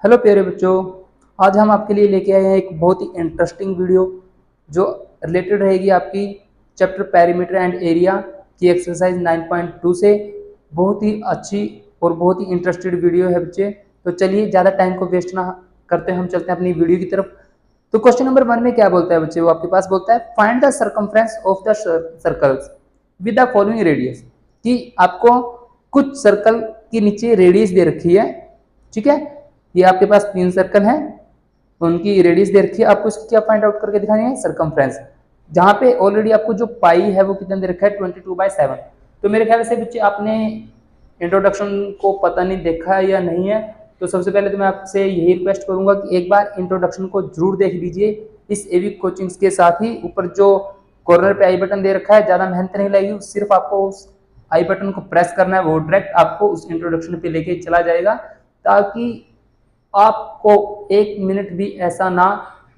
Hello प्यारे बच्चों, आज हम आपके लिए लेके आए हैं एक बहुत ही इंटरेस्टिंग वीडियो जो रिलेटेड रहेगी आपकी चैप्टर पेरीमीटर एंड एरिया की एक्सरसाइज 9.2 से। बहुत ही अच्छी और बहुत ही इंटरेस्टेड वीडियो है बच्चे। तो चलिए ज़्यादा टाइम को वेस्ट ना करते हैं, हम चलते हैं अपनी वीडियो की तरफ। तो क्वेश्चन नंबर 1 में क्या बोलता है बच्चे, वो आपके पास बोलता है find the circumference of the circles with the following radius, कि आपको कुछ सर्कल के नीचे रेडियस दे रखी है। ठीक है, ये आपके पास 3 सर्कल हैं, उनकी रेडियस दे रखी है, आपको इसकी क्या फाइंड आउट करके दिखानी है, सर्कमफ्रेंस। जहां पे ऑलरेडी आपको जो पाई है वो कितना दे रखा है, 22/7। तो मेरे ख्याल से बच्चे आपने इंट्रोडक्शन को पता नहीं देखा है या नहीं है, तो सबसे पहले तो मैं आपसे यही रिक्वेस्ट करूंगा कि एक बार इंट्रोडक्शन को जरूर देख लीजिए इस एवी कोचिंग्स के साथ ही। ऊपर जो कॉर्नर पे आई बटन दे रखा है, ज़्यादा मेहनत नहीं लगेगी, सिर्फ आपको उस आई बटन को प्रेस करना है, वो डायरेक्ट आपको उस इंट्रोडक्शन पे लेके चला जाएगा, ताकि आपको 1 मिनट भी ऐसा ना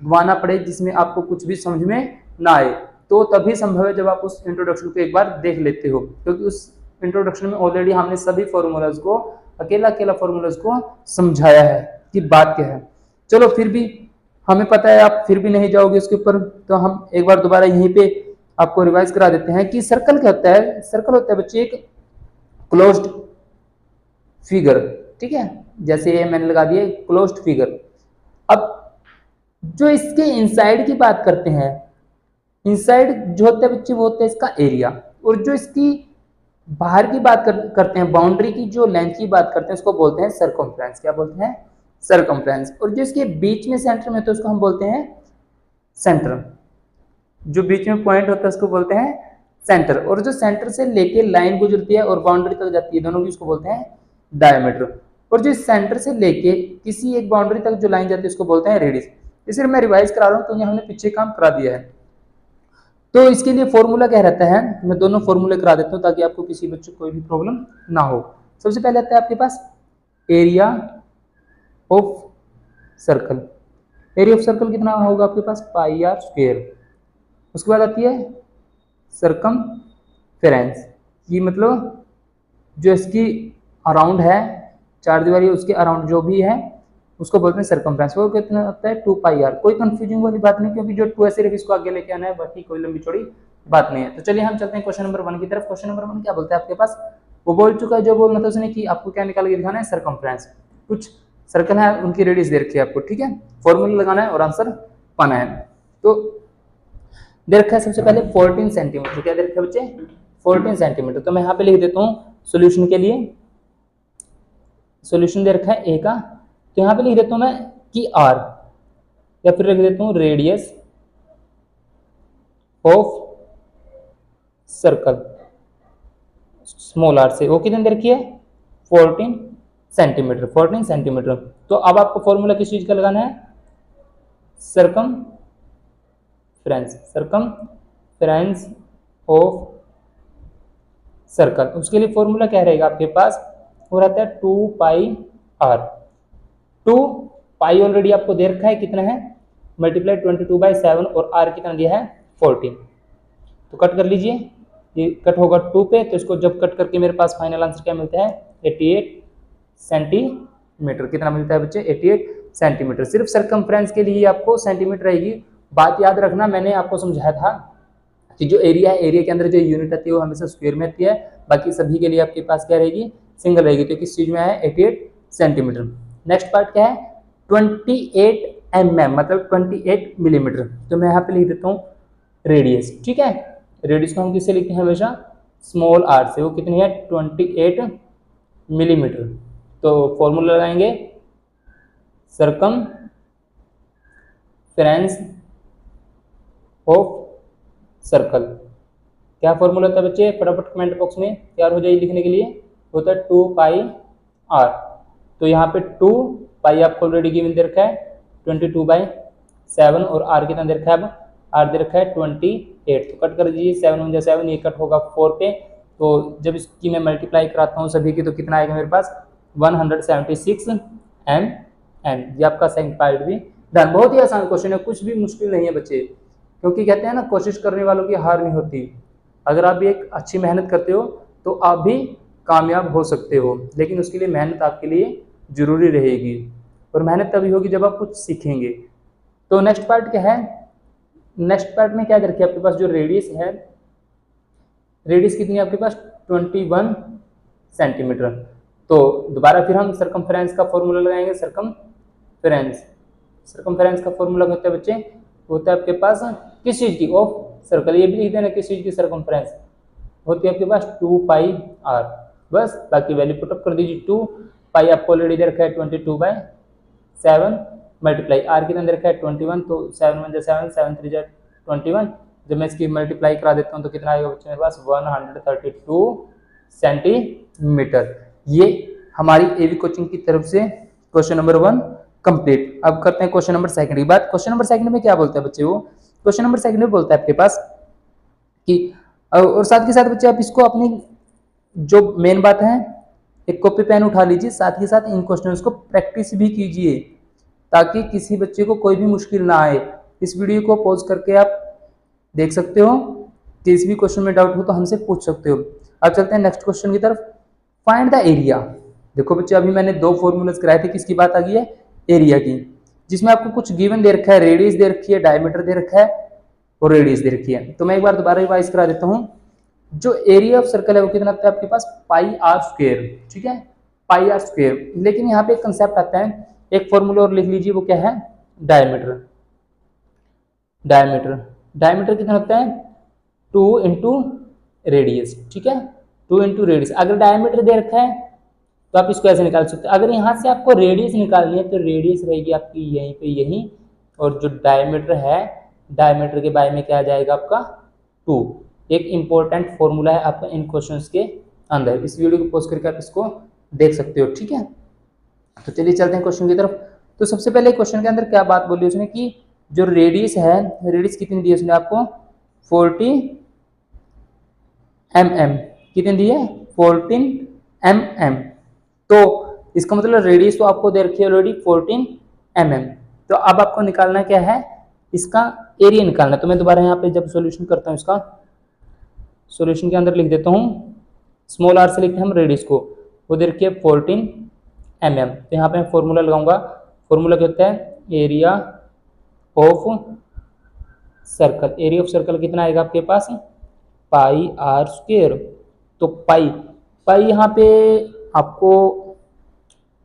गवाना पड़े जिसमें आपको कुछ भी समझ में ना आए। तो तभी संभव है जब आप उस इंट्रोडक्शन को एक बार देख लेते हो, क्योंकि उस इंट्रोडक्शन में ऑलरेडी हमने सभी फॉर्मूलाज को अकेला फॉर्मूलाज को समझाया है कि बात क्या है। चलो, फिर भी हमें पता है आप फिर भी नहीं जाओगे उसके ऊपर, तो हम एक बार दोबारा यहीं पे आपको रिवाइज करा देते हैं कि सर्कल क्या होता है। सर्कल होता है बच्चे एक क्लोज्ड फिगर। ठीक है, जैसे ये मैंने लगा दिया क्लोज्ड फिगर। अब जो इसके इनसाइड की बात करते हैं, इनसाइड जो होता है बच्चे वो होता है इसका एरिया, और जो इसकी बाहर की बात करते हैं, बाउंड्री की जो लेंथ की बात करते हैं, उसको बोलते हैं सर्कमफ्रेंस। क्या बोलते हैं, सर्कमफ्रेंस। और जो इसके बीच में सेंटर में, तो उसको हम बोलते हैं सेंटर। जो बीच में पॉइंट होता है उसको बोलते हैं सेंटर, और जो सेंटर से लेके लाइन गुजरती है और बाउंड्री तक जाती है, दोनों की उसको बोलते हैं डायमीटर। और जो सेंटर से लेके किसी एक बाउंड्री तक जो लाइन जाती है उसको बोलते हैं रेडियस। इसे मैं रिवाइज करा रहा हूँ क्योंकि हमने पीछे काम करा दिया है। तो इसके लिए फॉर्मूला क्या रहता है, मैं दोनों फॉर्मूले करा देता हूँ ताकि आपको किसी बच्चे को कोई भी प्रॉब्लम ना हो। सबसे पहले आता है आपके पास area of circle. Area of circle कितना होगा आपके पास, पाई आर स्क्वायर। उसके बाद आती है सर्कमफेरेंस, ये मतलब जो इसकी अराउंड है, चार दीवारी उसके अराउंड जो भी है उसको बोलते हैं सर्कमफ्रेंस। वो कितना होता है 2πr। कोई कंफ्यूजिंग वाली बात नहीं, क्योंकि जो 2 है सिर्फ इसको आगे लेके आना है, बाकी कोई लंबी चौड़ी बात नहीं है। तो चलिए हम चलते हैं क्वेश्चन नंबर 1 की तरफ। क्वेश्चन नंबर 1 क्या बोलता है आपके पास, वो बोल चुका है, जो बोलना था उसने कि आपको क्या निकाल के दिखाना है, सर्कमफ्रेंस। कुछ सर्कल है, उनकी रेडियस दे रखी है आपको। ठीक है, फॉर्मूला लगाना है और आंसर पाना है। तो दे रखा है सबसे पहले 14 सेंटीमीटर। क्या दे रखा है बच्चे, 14 सेंटीमीटर। तो मैं यहाँ पे लिख देता हूँ सोल्यूशन के लिए, सोल्यूशन दे रखा है ए का, तो यहाँ पे लिख देता हूँ मैं कि आर, या फिर लिख देता हूँ radius of circle small r से, वो कितने दे रखी है, 14 सेंटीमीटर। 14 सेंटीमीटर। तो अब आपको फॉर्मूला किस चीज का लगाना है, सर्कमफ्रेंस ऑफ सर्कल। उसके लिए फॉर्मूला क्या रहेगा आपके पास, वो रहता है 2πr। 2π ऑलरेडी आपको दे रखा है, कितना है, मल्टीप्लाई 22/7, और r कितना दिया है, 14। तो कट कर लीजिए, ये कट होगा 2 पे, तो इसको जब कट करके मेरे पास फाइनल आंसर क्या मिलता है, 88 सेंटीमीटर। कितना मिलता है बच्चे, 88 सेंटीमीटर। सिर्फ सर्कमफ्रेंस के लिए आपको सेंटीमीटर रहेगी। बात याद रखना, मैंने आपको समझाया था कि जो एरिया है, एरिया के अंदर जो यूनिट आती है वो हमेशा स्क्वायर में आती है, बाकी सभी के लिए आपके पास क्या रहेगी, सिंगल रहेगी। तो किस चीज में है, 88 सेंटीमीटर। नेक्स्ट पार्ट क्या है, 28 mm, मतलब 28 मिलीमीटर। तो मैं यहाँ पे लिख देता हूँ रेडियस। ठीक है, रेडियस को हम किससे लिखते हैं, हमेशा स्मॉल आर से। वो कितनी है, 28 मिलीमीटर। तो फॉर्मूला लगाएंगे सर्कमफ्रेंस ऑफ सर्कल। क्या फॉर्मूला होता है बच्चे, फटाफट कमेंट बॉक्स में तैयार हो जाइए लिखने के लिए। होता है 2πr। तो यहाँ पे 2π आपको ऑलरेडी गिवन दे रखा है 22/7, और r कितना दे रखा है, अब r दे रखा है 28। तो कट कर दीजिए, 7 × 7, ये कट होगा 4 पे। तो जब इसकी मैं मल्टीप्लाई कराता हूँ सभी की, तो कितना आएगा मेरे पास, 176 mm। ये आपका सेकंड पार्ट भी डन। बहुत ही आसान क्वेश्चन है, कुछ भी मुश्किल नहीं है बच्चे, क्योंकि कहते हैं ना, कोशिश करने वालों की हार नहीं होती। अगर आप भी एक अच्छी मेहनत करते हो तो आप भी कामयाब हो सकते हो, लेकिन उसके लिए मेहनत आपके लिए जरूरी रहेगी। और मेहनत तभी होगी जब आप कुछ सीखेंगे। तो नेक्स्ट पार्ट क्या है, नेक्स्ट पार्ट में क्या दे रखी है आपके पास, जो रेडियस है, रेडियस कितनी है आपके पास 21 सेंटीमीटर। तो दोबारा फिर हम सरकमफ्रेंस का फॉर्मूला लगाएंगे। सरकमफ्रेंस का फॉर्मूला होता है बच्चे, होता है आपके पास किस चीज की, ऑफ सर्कल। ये भी लिख देना किस चीज की, सरकमफ्रेंस होती है आपके पास 2 पाई आर। बस बाकी वैल्यू पुटअप कर दीजिए। 2 पाई आपको ऑलरेडी दे रखा है 22/7 मल्टीप्लाई आर कितना दे रखा है 21, तो 7 1 7 7 3 21। जब मैं इसकी मल्टीप्लाई करा देता हूँ तो कितना आएगा बच्चे मेरे पास 132 सेंटीमीटर। ये हमारी एवी कोचिंग की तरफ से क्वेश्चन नंबर 1 कंप्लीट। अब करते हैं क्वेश्चन नंबर 2 की बात। क्वेश्चन नंबर 2 में क्या बोलता है बच्चे, वो क्वेश्चन नंबर 2 में बोलता है आपके पास कि, और साथ के साथ बच्चे आप इसको अपनी जो मेन बात है, एक कॉपी पेन उठा लीजिए, साथ ही साथ इन क्वेश्चंस को प्रैक्टिस भी कीजिए ताकि किसी बच्चे को कोई भी मुश्किल ना आए। इस वीडियो को पॉज करके आप देख सकते हो, किसी भी क्वेश्चन में डाउट हो तो हमसे पूछ सकते हो। अब चलते हैं नेक्स्ट क्वेश्चन की तरफ। Find the area. देखो बच्चे अभी मैंने 2 फॉर्मूलाज कराए थे, किसकी बात आ गई है, एरिया की, जिसमें आपको कुछ गिवन दे रखा है, रेडियस दे रखी है, डायमीटर दे रखा है और रेडियस दे रखी है। तो मैं एक बार दोबारा रिवाइज करा देता हूँ। जो एरिया ऑफ सर्कल है वो कितना आता है आपके पास पाई आर स्क्वायर, ठीक है, पाई आर स्क्वायर। लेकिन यहाँ पे एक कंसेप्ट आता है, एक फॉर्मूला और लिख लीजिए, वो क्या है, डायमीटर। डायमीटर कितना होता है 2 इंटू रेडियस, ठीक है, 2 इंटू रेडियस। अगर डायमीटर दे रखा है तो आप इसको ऐसे निकाल सकते हो। अगर यहाँ से आपको रेडियस निकालनी है तो रेडियस रहेगी आपकी यहीं पे, यहीं, और जो डायमीटर है, डायमीटर के बारे में क्या आ जाएगा आपका 2। एक इंपॉर्टेंट फॉर्मूला है आपका इन क्वेश्चंस के अंदर। इस वीडियो को पॉज करके आप इसको देख सकते हो, ठीक है। तो चलिए चलते हैं क्वेश्चन की तरफ। तो सबसे पहले क्वेश्चन के अंदर क्या बात बोली उसने कि जो रेडियस है, रेडियस कितनी दी है उसने आपको 40 mm, कितनी दी है 14 mm। तो इसका मतलब रेडियस तो आपको दे रखी है ऑलरेडी 14 mm। तो अब आपको निकालना क्या है, इसका एरिया निकालना। तो मैं दोबारा यहाँ पे जब सॉल्यूशन करता हूँ, इसका सॉल्यूशन के अंदर लिख देता हूँ, स्मॉल आर से लिखते हैं हम रेडियस को, वो दे रखी है 14 mm। तो यहाँ पे मैं फॉर्मूला लगाऊंगा। फॉर्मूला क्या होता है, area of circle. Area of circle कितना आएगा आपके पास पाई आर स्क्वायर। तो पाई यहाँ पे आपको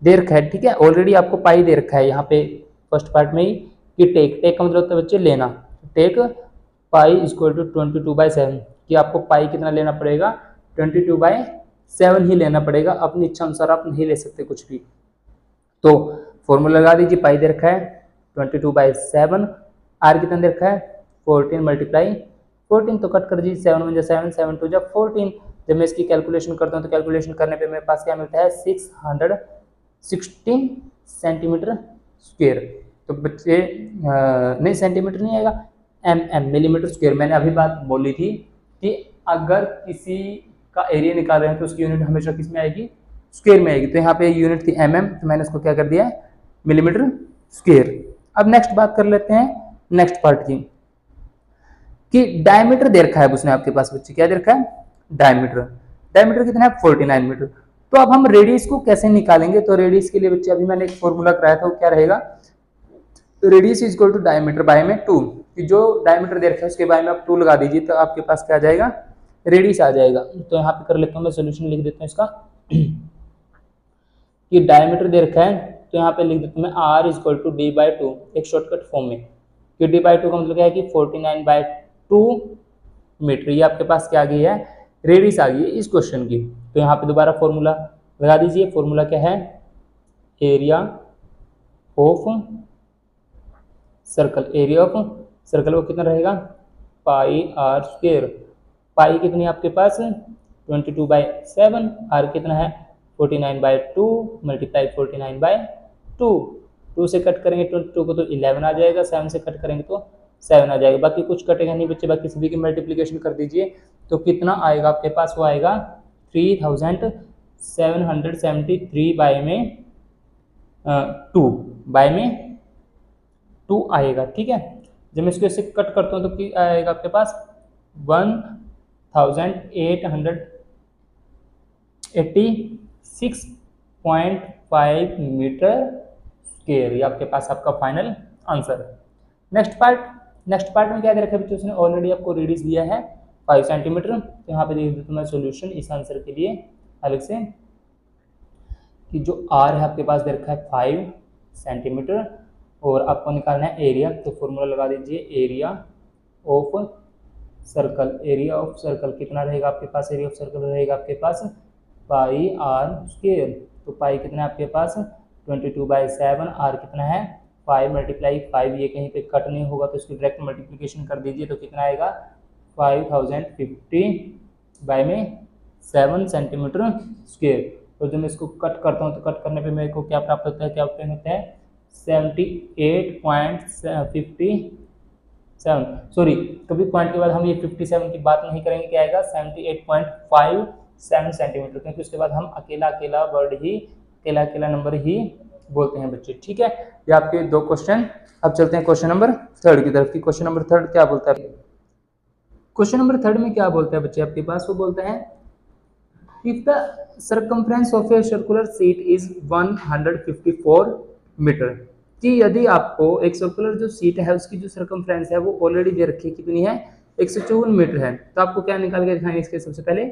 दे रखा है, ठीक है, ऑलरेडी आपको पाई दे रखा है यहाँ पे फर्स्ट पार्ट में ही कि टेक का मतलब होता है बच्चे लेना। टेक पाई इक्वल टू 22/7 कि आपको पाई कितना लेना पड़ेगा 22/7 ही लेना पड़ेगा। अपनी इच्छा अनुसार आप नहीं ले सकते कुछ भी। तो फॉर्मूला लगा दीजिए, पाई दे रखा है 22/7, आर कितना दे रखा है 14 मल्टीप्लाई 14, तो कट कर दीजिए 7 1 7 7 2 14। जब मैं इसकी कैलकुलेशन करता हूँ तो कैलकुलेशन करने पे मेरे पास क्या मिलता है 616 सेंटीमीटर स्क्वायर। तो बच्चे नहीं सेंटीमीटर नहीं आएगा, mm मिलीमीटर स्क्वायर। मैंने अभी बात बोली थी कि अगर किसी का एरिया निकाल रहे हैं तो उसकी यूनिट हमेशा किस में आएगी, स्क्वायर में आएगी। तो यहाँ पे यूनिट थी mm, तो मैंने इसको क्या कर दिया मिलीमीटर स्क्वायर। अब नेक्स्ट बात कर लेते हैं नेक्स्ट पार्ट की कि डायमीटर दे रखा है उसने आपके पास बच्चे, क्या दे रखा है डायमीटर कितना है 49 मीटर। तो अब हम रेडियस को कैसे निकालेंगे, तो रेडियस के लिए बच्चे अभी मैंने एक फॉर्मूला कराया था, वो क्या रहेगा, radius is equal to diameter by में 2, कि जो डायमीटर दे रखा है उसके बाय में आप 2 लगा दीजिए तो आपके पास क्या आ जाएगा रेडियस आ जाएगा। तो यहाँ पे कर लेता हूँ मैं सोल्यूशन, लिख देता हूँ इसका कि डायमीटर दे रखा है तो यहाँ पे लिख देता हूँ मैं r इक्वल टू d/2 एक शॉर्टकट फॉर्म में, कि d/2 का मतलब क्या है कि 49/2 मीटर। ये आपके पास क्या आ गई है रेडियस आ गई है इस क्वेश्चन की। तो यहाँ पे दोबारा फॉर्मूला लगा दीजिए। फॉर्मूला क्या है, area of circle. Area of circle वो कितना रहेगा पाई आर स्क्वायर। पाई कितनी है आपके पास 22/7, आर कितना है 49/2 मल्टीप्लाई 49/2। 2 से कट करेंगे 22 को तो 11 आ जाएगा, 7 से कट करेंगे तो 7 आ जाएगा, बाकी कुछ कटेगा नहीं बच्चे, बाकी सभी की मल्टीप्लिकेशन कर दीजिए तो कितना आएगा आपके पास, वो आएगा 3773 बाय में 2 आएगा, ठीक है। जब मैं इसको ऐसे कट करता हूँ तो क्या आएगा आपके पास 1886.5 मीटर स्क्वायर। ये आपके पास आपका फाइनल आंसर है। नेक्स्ट पार्ट में क्या दे रखा है बच्चों, उसने ऑलरेडी आपको रेडियस दिया है 5 सेंटीमीटर। तो यहाँ पे देख देता हूँ मैं सोल्यूशन इस आंसर के लिए अलग से, कि जो आर है आपके पास दे रखा है 5 सेंटीमीटर और आपको निकालना है एरिया। तो फॉर्मूला लगा दीजिए, area of circle. Area of circle कितना रहेगा आपके पास, एरिया ऑफ सर्कल रहेगा आपके पास पाई आर स्क्वायर। तो पाई कितना है आपके पास 22/7, आर कितना है 5 × 5, ये कहीं पे कट नहीं होगा तो इसकी डायरेक्ट मल्टीप्लिकेशन कर दीजिए। तो कितना आएगा 5050/7 सेंटीमीटर स्क्वायर। तो जब मैं इसको कट करता हूँ तो कट करने पे मेरे को क्या प्राप्त होता है, क्या ऑप्शन होता है 78.57, सॉरी कभी पॉइंट के बाद हम ये 57 की बात नहीं करेंगे, क्या आएगा 78.57 सेंटीमीटर, क्योंकि उसके बाद हम अकेला वर्ड ही अकेला नंबर ही बोलते हैं बच्चे। ठीक है, ये आपके 2 क्वेश्चन। अब चलते हैं क्वेश्चन नंबर 3 की तरफ। क्वेश्चन नंबर 3 क्या बोलता है, क्वेश्चन नंबर 3 में क्या बोलता है बच्चे आपके पास, वो बोलता है if the circumference of a circular sheet is 154 metre, कि यदि आपको एक सर्कुलर जो शीट है उसकी जो सर्कमफ्रेंस है वो ऑलरेडी दे रखी है, कितनी है 154 मीटर है, तो आपको क्या निकाल के दिखाएंगे, इसके सबसे पहले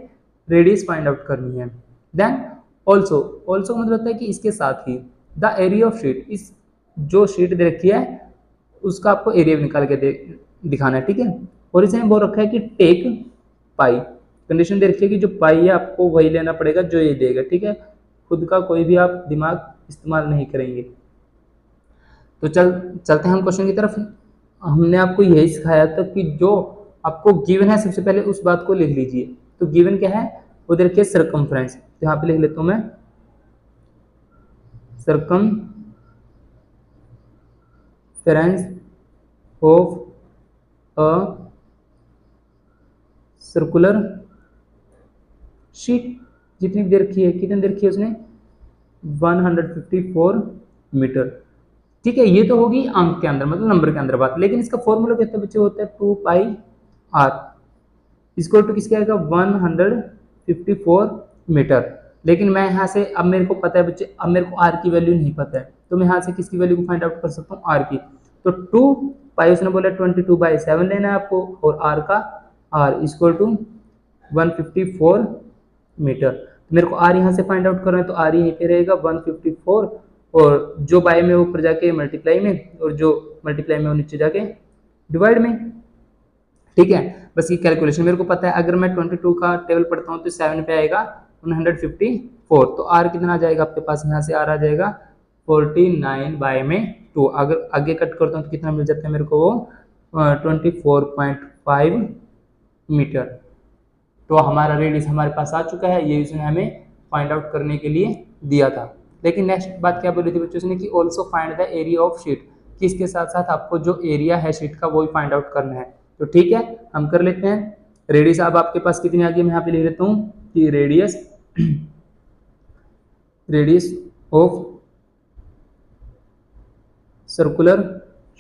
रेडियस फाइंड आउट करनी है। देन ऑल्सो मतलब होता है कि इसके साथ ही द एरिया ऑफ शीट, इस जो शीट दे रखी है उसका आपको एरिया निकाल के दिखाना है। ठीक है, और इसमें बोल रखा है कि टेक पाई, कंडीशन दे रखी है कि जो पाई है आपको वही लेना पड़ेगा जो ये देगा। ठीक है, खुद का कोई भी आप दिमाग इस्तेमाल नहीं करेंगे। तो चलते हैं हम क्वेश्चन की तरफ। हमने आपको यही सिखाया था कि जो आपको गिवन है सबसे पहले उस बात को लिख लीजिए। तो गिवन क्या है, वो देखिए सर्कमफ्रेंस, तो यहाँ पे लिख लेता हूँ मैं circumference of a circular sheet, जितनी दे रखी है, कितनी दे रखी है उसने 154 मीटर। ठीक है, ये तो होगी अंक के अंदर मतलब नंबर के अंदर बात, लेकिन इसका फॉर्मूला कितना बच्चे होता है 2 पाई आर इक्वल टू किसके आएगा 154 मीटर। लेकिन मैं यहाँ से अब मेरे को पता है बच्चे, अब मेरे को आर की वैल्यू नहीं पता है, तो मैं यहाँ से किसकी वैल्यू को फाइंड आउट कर सकता हूँ आर की। तो 2 पाई उसने बोला 22/7 लेना है आपको, और आर का आर इक्वल टू 154 मीटर। तो मेरे को आर यहाँ से फाइंड आउट करना है, तो आर यहीं पे रहेगा 154, और जो बाय में ऊपर जाके मल्टीप्लाई में, और जो मल्टीप्लाई में वो नीचे जाके डिवाइड में। ठीक है, बस ये कैलकुलेशन मेरे को पता है। अगर मैं 22 का टेबल पढ़ता हूँ तो 7 पे आएगा 154, तो आर कितना आ जाएगा आपके पास, यहाँ से आर आ जाएगा 49/2। अगर आगे कट करता हूँ तो कितना मिल जाता है मेरे को, वो 24.5 मीटर। तो हमारा रेडियस हमारे पास आ चुका है, ये उसने हमें फाइंड आउट करने के लिए दिया था। लेकिन नेक्स्ट बात क्या बोली थी बच्चों ने, कि also find the area of sheet, कि इसके साथ साथ आपको जो एरिया है शीट का वो भी फाइंड आउट करना है। तो ठीक है, हम कर लेते हैं। रेडियस अब आपके पास कितनी आ गई, मैं यहाँ पे लिख लेता हूँ कि रेडियस ऑफ सर्कुलर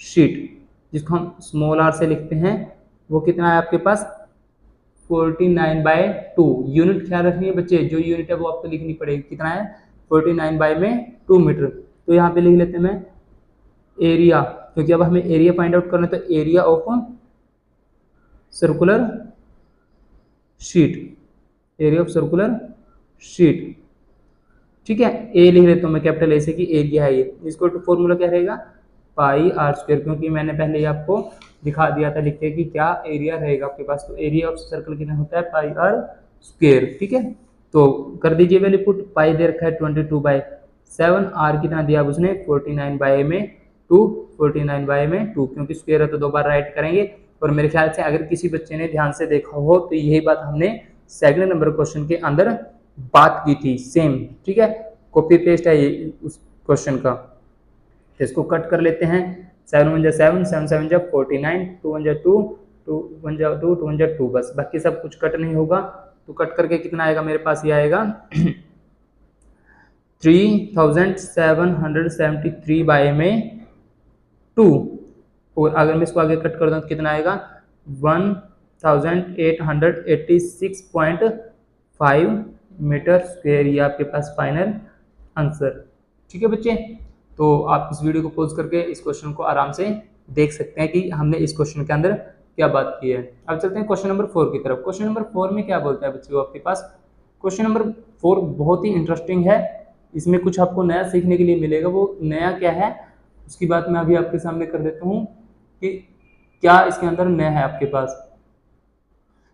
शीट, जिसको हम स्मॉल आर से लिखते हैं, वो कितना है आपके पास 49/2। यूनिट ख्याल रखनी है बच्चे, जो यूनिट है वो आपको लिखनी पड़ेगी, कितना है 49/2 मीटर। तो यहाँ पे लिख लेते हैं मैं एरिया, क्योंकि अब हमें एरिया फाइंड आउट करना है, तो area of circular sheet, area of circular sheet. ठीक है, ए लिख लेता हूँ मैं कैपिटल ए से कि एरिया है ये। इसको तो फॉर्मूला क्या रहेगा पाई आर स्क्वायर, क्योंकि मैंने पहले ही आपको दिखा दिया था लिख के कि क्या एरिया रहेगा आपके पास। तो एरिया ऑफ सर्कल कितना होता है पाई आर स्क्वायर। ठीक है, तो कर दीजिए वैल्यू पुट। पाई दे रखा है 22/7, आर कितना दिया उसने 49/2, क्योंकि स्क्वायर है तो 2 बार राइट करेंगे। और मेरे ख्याल से अगर किसी बच्चे ने ध्यान से देखा हो तो यही बात हमने सेकंड नंबर क्वेश्चन के अंदर बात की थी सेम। ठीक है, कॉपी पेस्ट है ये उस क्वेश्चन का। इसको कट कर लेते हैं, 7 1 7, 7 7 49, 2 1 2, 2 1 2, 2 1 2, बस बाकी सब कुछ कट नहीं होगा। तो कट करके कितना आएगा मेरे पास, ये आएगा 3773/2। और अगर मैं इसको आगे कट कर दूँ तो कितना आएगा 1886.5 मीटर स्क्वायर। ये आपके पास फाइनल आंसर। ठीक है बच्चे, तो आप इस वीडियो को पॉज करके इस क्वेश्चन को आराम से देख सकते हैं कि हमने इस क्वेश्चन के अंदर क्या बात की है। अब चलते हैं क्वेश्चन नंबर 4 की तरफ। क्वेश्चन नंबर 4 में क्या बोलता है बच्चों आपके पास। क्वेश्चन नंबर 4 बहुत ही इंटरेस्टिंग है, इसमें कुछ आपको नया सीखने के लिए मिलेगा। वो नया क्या है उसकी बात मैं अभी आपके सामने कर देता हूँ कि क्या इसके अंदर नया है आपके पास।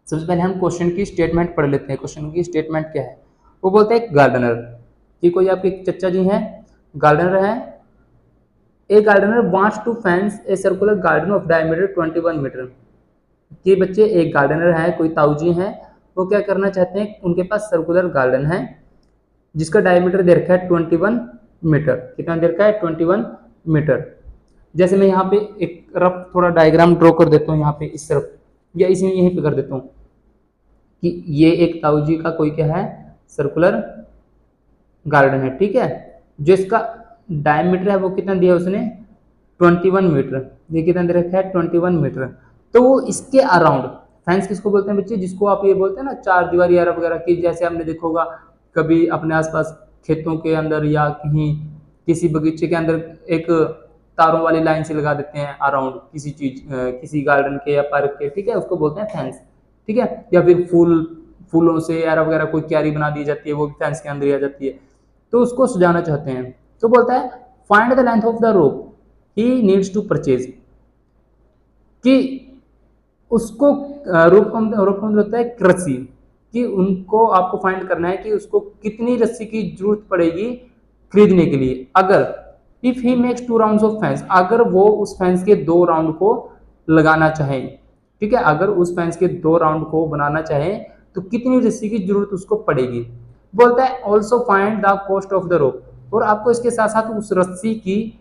सबसे पहले हम क्वेश्चन की स्टेटमेंट पढ़ लेते हैं। क्वेश्चन की स्टेटमेंट क्या है, वो बोलते हैं गार्डनर, कि कोई आपके चचा जी हैं, गार्डनर है। A gardener wants to fence a circular garden of diameter 21 metre. कि बच्चे एक गार्डनर है, कोई ताऊ जी हैं, वो क्या करना चाहते हैं, उनके पास सर्कुलर गार्डन है जिसका डायमीटर दे रखा है 21 मीटर। कितना दे रखा है, 21 मीटर। जैसे मैं यहाँ पे एक रफ थोड़ा डायग्राम ड्रॉ कर देता हूँ यहाँ पे इस तरफ, या इसमें यहीं पे कर देता हूँ कि ये एक ताऊ जी का कोई क्या है, सर्कुलर गार्डन है, ठीक है। जो इसका डायमीटर है वो कितना दिया उसने, 21 मीटर। ये कितना दे रखा है, 21 मीटर। तो वो इसके अराउंड, फेंस किसको बोलते हैं बच्चे, जिसको आप ये बोलते हैं ना चार दीवारी यार वगैरह की, जैसे आपने देखा होगा कभी अपने आसपास खेतों के अंदर या कहीं किसी बगीचे के अंदर एक तारों वाली लाइन से लगा देते हैं अराउंड किसी चीज, किसी गार्डन के या पार्क के, ठीक है, उसको बोलते हैं फेंस, ठीक है। या फिर फूलों से यार वगैरह कोई क्यारी बना दी जाती है, वो भी फेंस के अंदर ही आ जाती है, तो उसको सजाना चाहते हैं। तो बोलता है find the length of the rope he needs to purchase, कि उसको रोप का मतलब होता है रस्सी, कि उनको आपको फाइंड करना है कि उसको कितनी रस्सी की जरूरत पड़ेगी खरीदने के लिए। अगर if he makes 2 rounds of fence, अगर वो उस फेंस के 2 राउंड को लगाना चाहे, ठीक है, अगर उस फेंस के 2 राउंड को बनाना चाहे तो कितनी रस्सी की जरूरत उसको पड़ेगी। बोलता है also find the cost of the रोप, और आपको इसके साथ साथ उस रस्सी की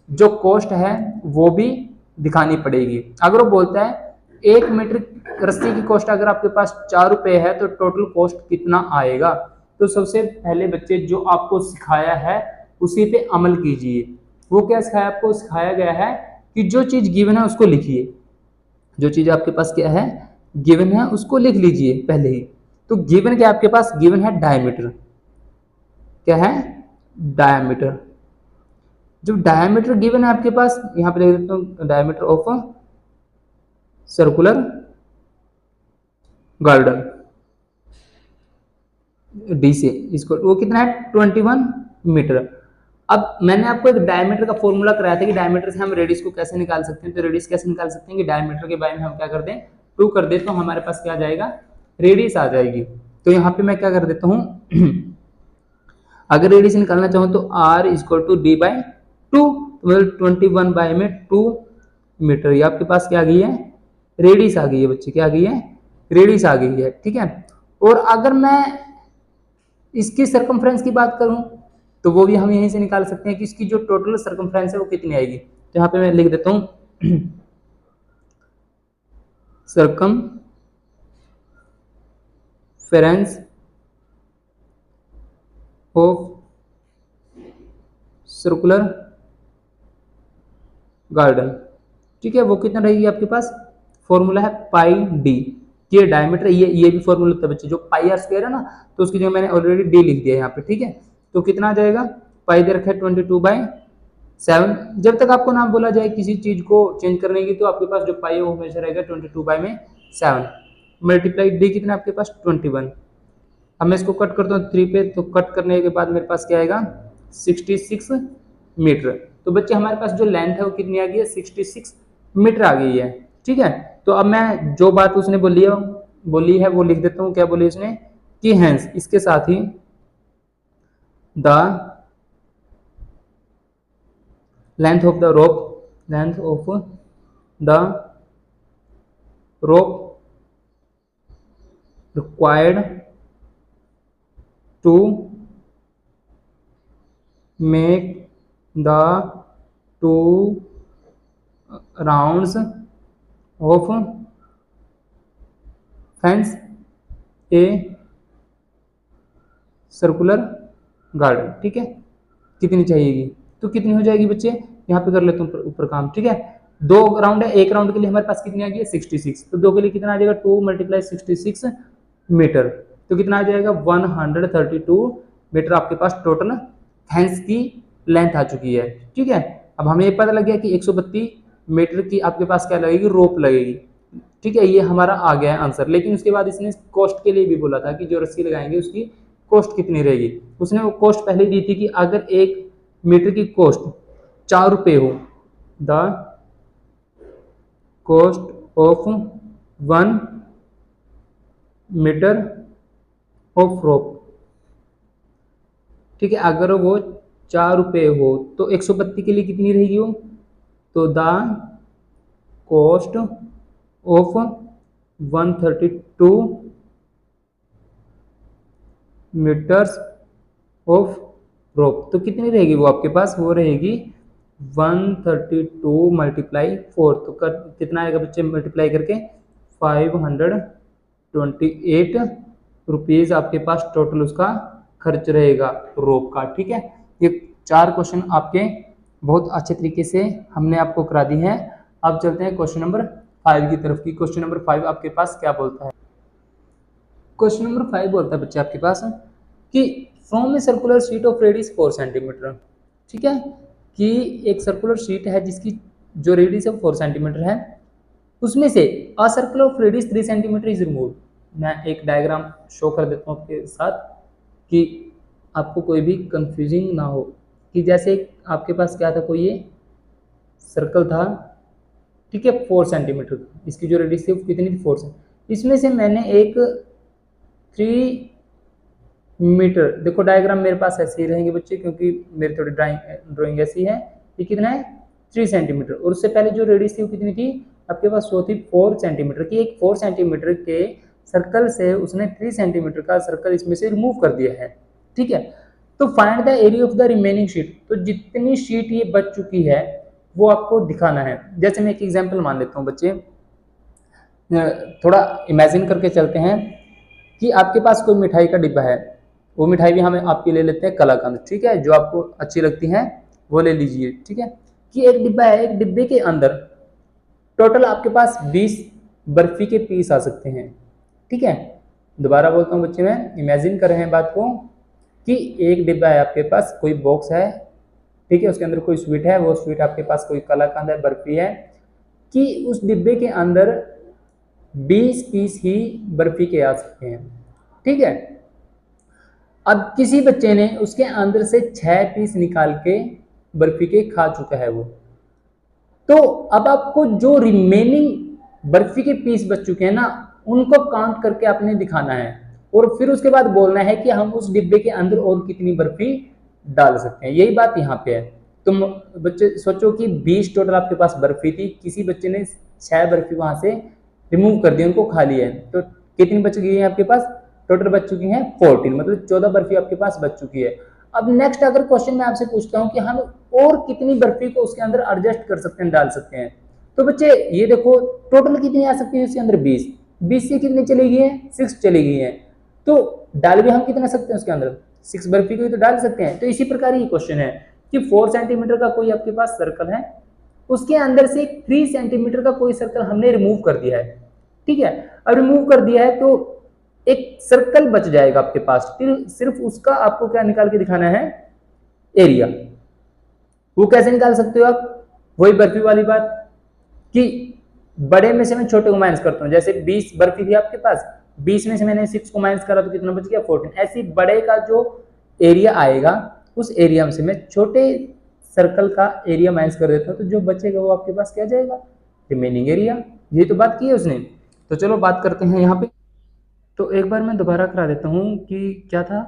जो कॉस्ट है वो भी दिखानी पड़ेगी। अगर वो बोलता है 1 मीटर रस्सी की कॉस्ट अगर आपके पास 4 रुपए है तो टोटल कॉस्ट कितना आएगा। तो सबसे पहले बच्चे जो आपको सिखाया है उसी पे अमल कीजिए। वो क्या सिखाया आपको, सिखाया गया है कि जो चीज गिवन है उसको लिखिए, जो चीज आपके पास क्या है गिवन है उसको लिख लीजिए पहले ही। तो गिवन क्या आपके पास, गिवन है डायमीटर, क्या है, डायमीटर। जब डायमीटर गिवन है आपके पास, यहां पे लिख देता हूं diameter of circular garden D से, इसको वो कितना है 21 मीटर। अब मैंने आपको एक डायमीटर का फॉर्मूला कराया था कि डायमीटर से हम रेडियस को कैसे निकाल सकते हैं। तो रेडियस कैसे निकाल सकते हैं कि डायमीटर के बारे में हम क्या कर दें, 2 कर दे, तो हमारे पास क्या आ जाएगा, रेडियस आ जाएगी। तो यहाँ पे मैं क्या कर देता हूँ अगर रेडियस निकालना चाहूँ तो r equal to D by 2, मतलब 21 बाई में 2 मीटर। ये आपके पास क्या आ गई है, रेडियस आ गई है बच्चे, क्या आ गई है, रेडियस आ गई है, ठीक है। और अगर मैं इसकी सरकमफ्रेंस की बात करूं तो वो भी हम यहीं से निकाल सकते हैं कि इसकी जो टोटल सरकमफ्रेंस है वो कितनी आएगी। तो यहाँ पे मैं लिख देता हूं सरकमफेरेंस ऑफ सर्कुलर गार्डन, ठीक है, वो कितना रहेगी आपके पास, फॉर्मूला है पाई डी। ये डायमीटर, ये भी फॉर्मूला होता है बच्चे, जो पाई आर स्क्वायर है ना, तो उसकी जगह मैंने ऑलरेडी डी लिख दिया यहाँ पे, ठीक है। तो कितना आ जाएगा, पाई दे रखा है 22/7। जब तक आपको नाम बोला जाए किसी चीज को चेंज करने की, तो आपके पास जो पाई है वो हमेशा रहेगा 22/7 मल्टीप्लाई डी कितना आपके पास 21। अब मैं इसको कट करता हूँ 3 पे, तो कट करने के बाद मेरे पास क्या आएगा 66 मीटर। तो बच्चे हमारे पास जो लेंथ है वो कितनी आ गई है, 66 मीटर आ गई है, ठीक है। तो अब मैं जो बात उसने बोली है वो लिख देता हूँ। क्या बोली उसने कि हेंस, इसके साथ ही the length of the rope required to make the 2 rounds of fence a circular garden, ठीक है। कितनी चाहिएगी, तो कितनी हो जाएगी बच्चे, यहाँ पे कर लेता हूँ ऊपर काम, ठीक है। 2 राउंड है, 1 राउंड के लिए हमारे पास कितनी आ गई है 66, तो 2 के लिए कितना आ जाएगा 2 × 66 मीटर, तो कितना आ जाएगा 132 मीटर आपके पास टोटल फेंस की लेंथ आ चुकी है। ठीक है, अब हमें ये पता लग गया कि 132 मीटर की आपके पास क्या लगेगी, रोप लगेगी। ठीक है, ये हमारा आ गया है आंसर। लेकिन उसके बाद इसने कॉस्ट के लिए भी बोला था कि जो रस्सी लगाएंगे उसकी कॉस्ट कितनी रहेगी। उसने वो कॉस्ट पहले दी थी कि अगर 1 मीटर की कॉस्ट 4 रुपये हो, the cost of 1 metre of rope. ठीक है, अगर वो 4 रुपये हो तो 132 के लिए कितनी रहेगी वो, तो the cost of 132 metres of rope, तो कितनी रहेगी वो आपके पास, वो रहेगी 132 मल्टीप्लाई 4, तो कितना आएगा बच्चे मल्टीप्लाई करके 528 रुपीज़ आपके पास टोटल उसका खर्च रहेगा रोप का। ठीक है, ये 4 क्वेश्चन आपके बहुत अच्छे तरीके से हमने आपको करा दी हैं। अब चलते हैं क्वेश्चन नंबर 5 की तरफ की। क्वेश्चन नंबर 5 आपके पास क्या बोलता है। क्वेश्चन नंबर 5 बोलता है बच्चे आपके पास कि from A circular sheet of radius 4 centimetre. ठीक है, कि एक सर्कुलर शीट है जिसकी जो रेडियस है 4 सेंटीमीटर है, उसमें से a circle of radius 3 centimetre is remove. मैं एक डायग्राम शो कर देता हूँ आपके साथ कि आपको कोई भी कंफ्यूजिंग ना हो। कि जैसे आपके पास क्या था, कोई ये सर्कल था, ठीक है, 4 सेंटीमीटर, इसकी जो रेडियस थी वो कितनी थी, 4 सेंटीमीटर। इसमें से मैंने एक 3 मीटर, देखो डायग्राम मेरे पास ऐसे ही रहेंगे बच्चे क्योंकि मेरी थोड़ी ड्राइंग ऐसी है। ये कितना है, 3 सेंटीमीटर, और उससे पहले जो रेडियस थी वो कितनी थी आपके पास, वो थी 4 सेंटीमीटर की। एक 4 सेंटीमीटर के सर्कल से उसने 3 सेंटीमीटर का सर्कल इसमें से रिमूव कर दिया है। ठीक है, तो find the area of the remaining sheet, तो जितनी शीट ये बच चुकी है वो आपको दिखाना है। जैसे मैं एक एग्जाम्पल मान लेता हूँ बच्चे, थोड़ा इमेजिन करके चलते हैं कि आपके पास कोई मिठाई का डिब्बा है, वो मिठाई भी हमें आपके ले लेते हैं कलाकंद। ठीक है, जो आपको अच्छी लगती हैं वो ले लीजिए। ठीक है, कि एक डिब्बा है, एक डिब्बे के अंदर टोटल आपके पास 20 बर्फी के पीस आ सकते हैं। ठीक है, दोबारा बोलता हूँ बच्चे, में इमेजिन कर रहे हैं बात को कि एक डिब्बा है आपके पास, कोई बॉक्स है, ठीक है, उसके अंदर कोई स्वीट है, वो स्वीट आपके पास कोई कलाकंद है, बर्फी है, कि उस डिब्बे के अंदर 20 पीस ही बर्फी के आ सकते हैं। ठीक है, अब किसी बच्चे ने उसके अंदर से 6 पीस निकाल के बर्फी के खा चुका है वो, तो अब आपको जो रिमेनिंग बर्फी के पीस बच चुके हैं ना, उनको काउंट करके आपने दिखाना है, और फिर उसके बाद बोलना है कि हम उस डिब्बे के अंदर और कितनी बर्फी डाल सकते हैं। यही बात यहाँ पे है। तुम बच्चे सोचो कि 20 टोटल आपके पास बर्फी थी, किसी बच्चे ने 6 बर्फी वहां से रिमूव कर दी, उनको खा लिया है, तो कितनी बच गई है आपके पास, टोटल बच चुकी हैं 14, मतलब 14 बर्फी आपके पास बच चुकी है। अब नेक्स्ट अगर क्वेश्चन मैं आपसे पूछता हूँ कि हम और कितनी बर्फी को उसके अंदर एडजस्ट कर सकते हैं, डाल सकते हैं, तो बच्चे ये देखो टोटल कितनी आ सकती है उसके अंदर, 20 से कितनी चली गई है, 6 चली गई है, तो डाल भी हम कितना सकते हैं उसके अंदर, 6 बर्फी को तो डाल सकते हैं। तो इसी प्रकार ये क्वेश्चन है कि 4 सेंटीमीटर का कोई आपके पास सर्कल है, उसके अंदर से 3 सेंटीमीटर का कोई सर्कल हमने रिमूव कर दिया है। ठीक है, अब रिमूव कर दिया है तो एक सर्कल बच जाएगा आपके पास, फिर सिर्फ उसका आपको क्या निकाल के दिखाना है, एरिया। वो कैसे निकाल सकते हो आप, वही बर्फी वाली बात कि बड़े में से मैं छोटे को माइनस करता हूं। जैसे 20 बर्फी थी आपके पास, 20 में से मैंने 6 को माइनस करा तो कितना बच गया, 14। ऐसी बड़े का जो एरिया आएगा उस एरिया में से मैं छोटे सर्कल का एरिया माइनस कर देता हूं, तो जो बचेगा वो आपके पास क्या जाएगा, रिमेनिंग एरिया। ये तो बात की है उसने। तो चलो बात करते हैं यहाँ पे। तो एक बार मैं दोबारा करा देता हूँ कि क्या था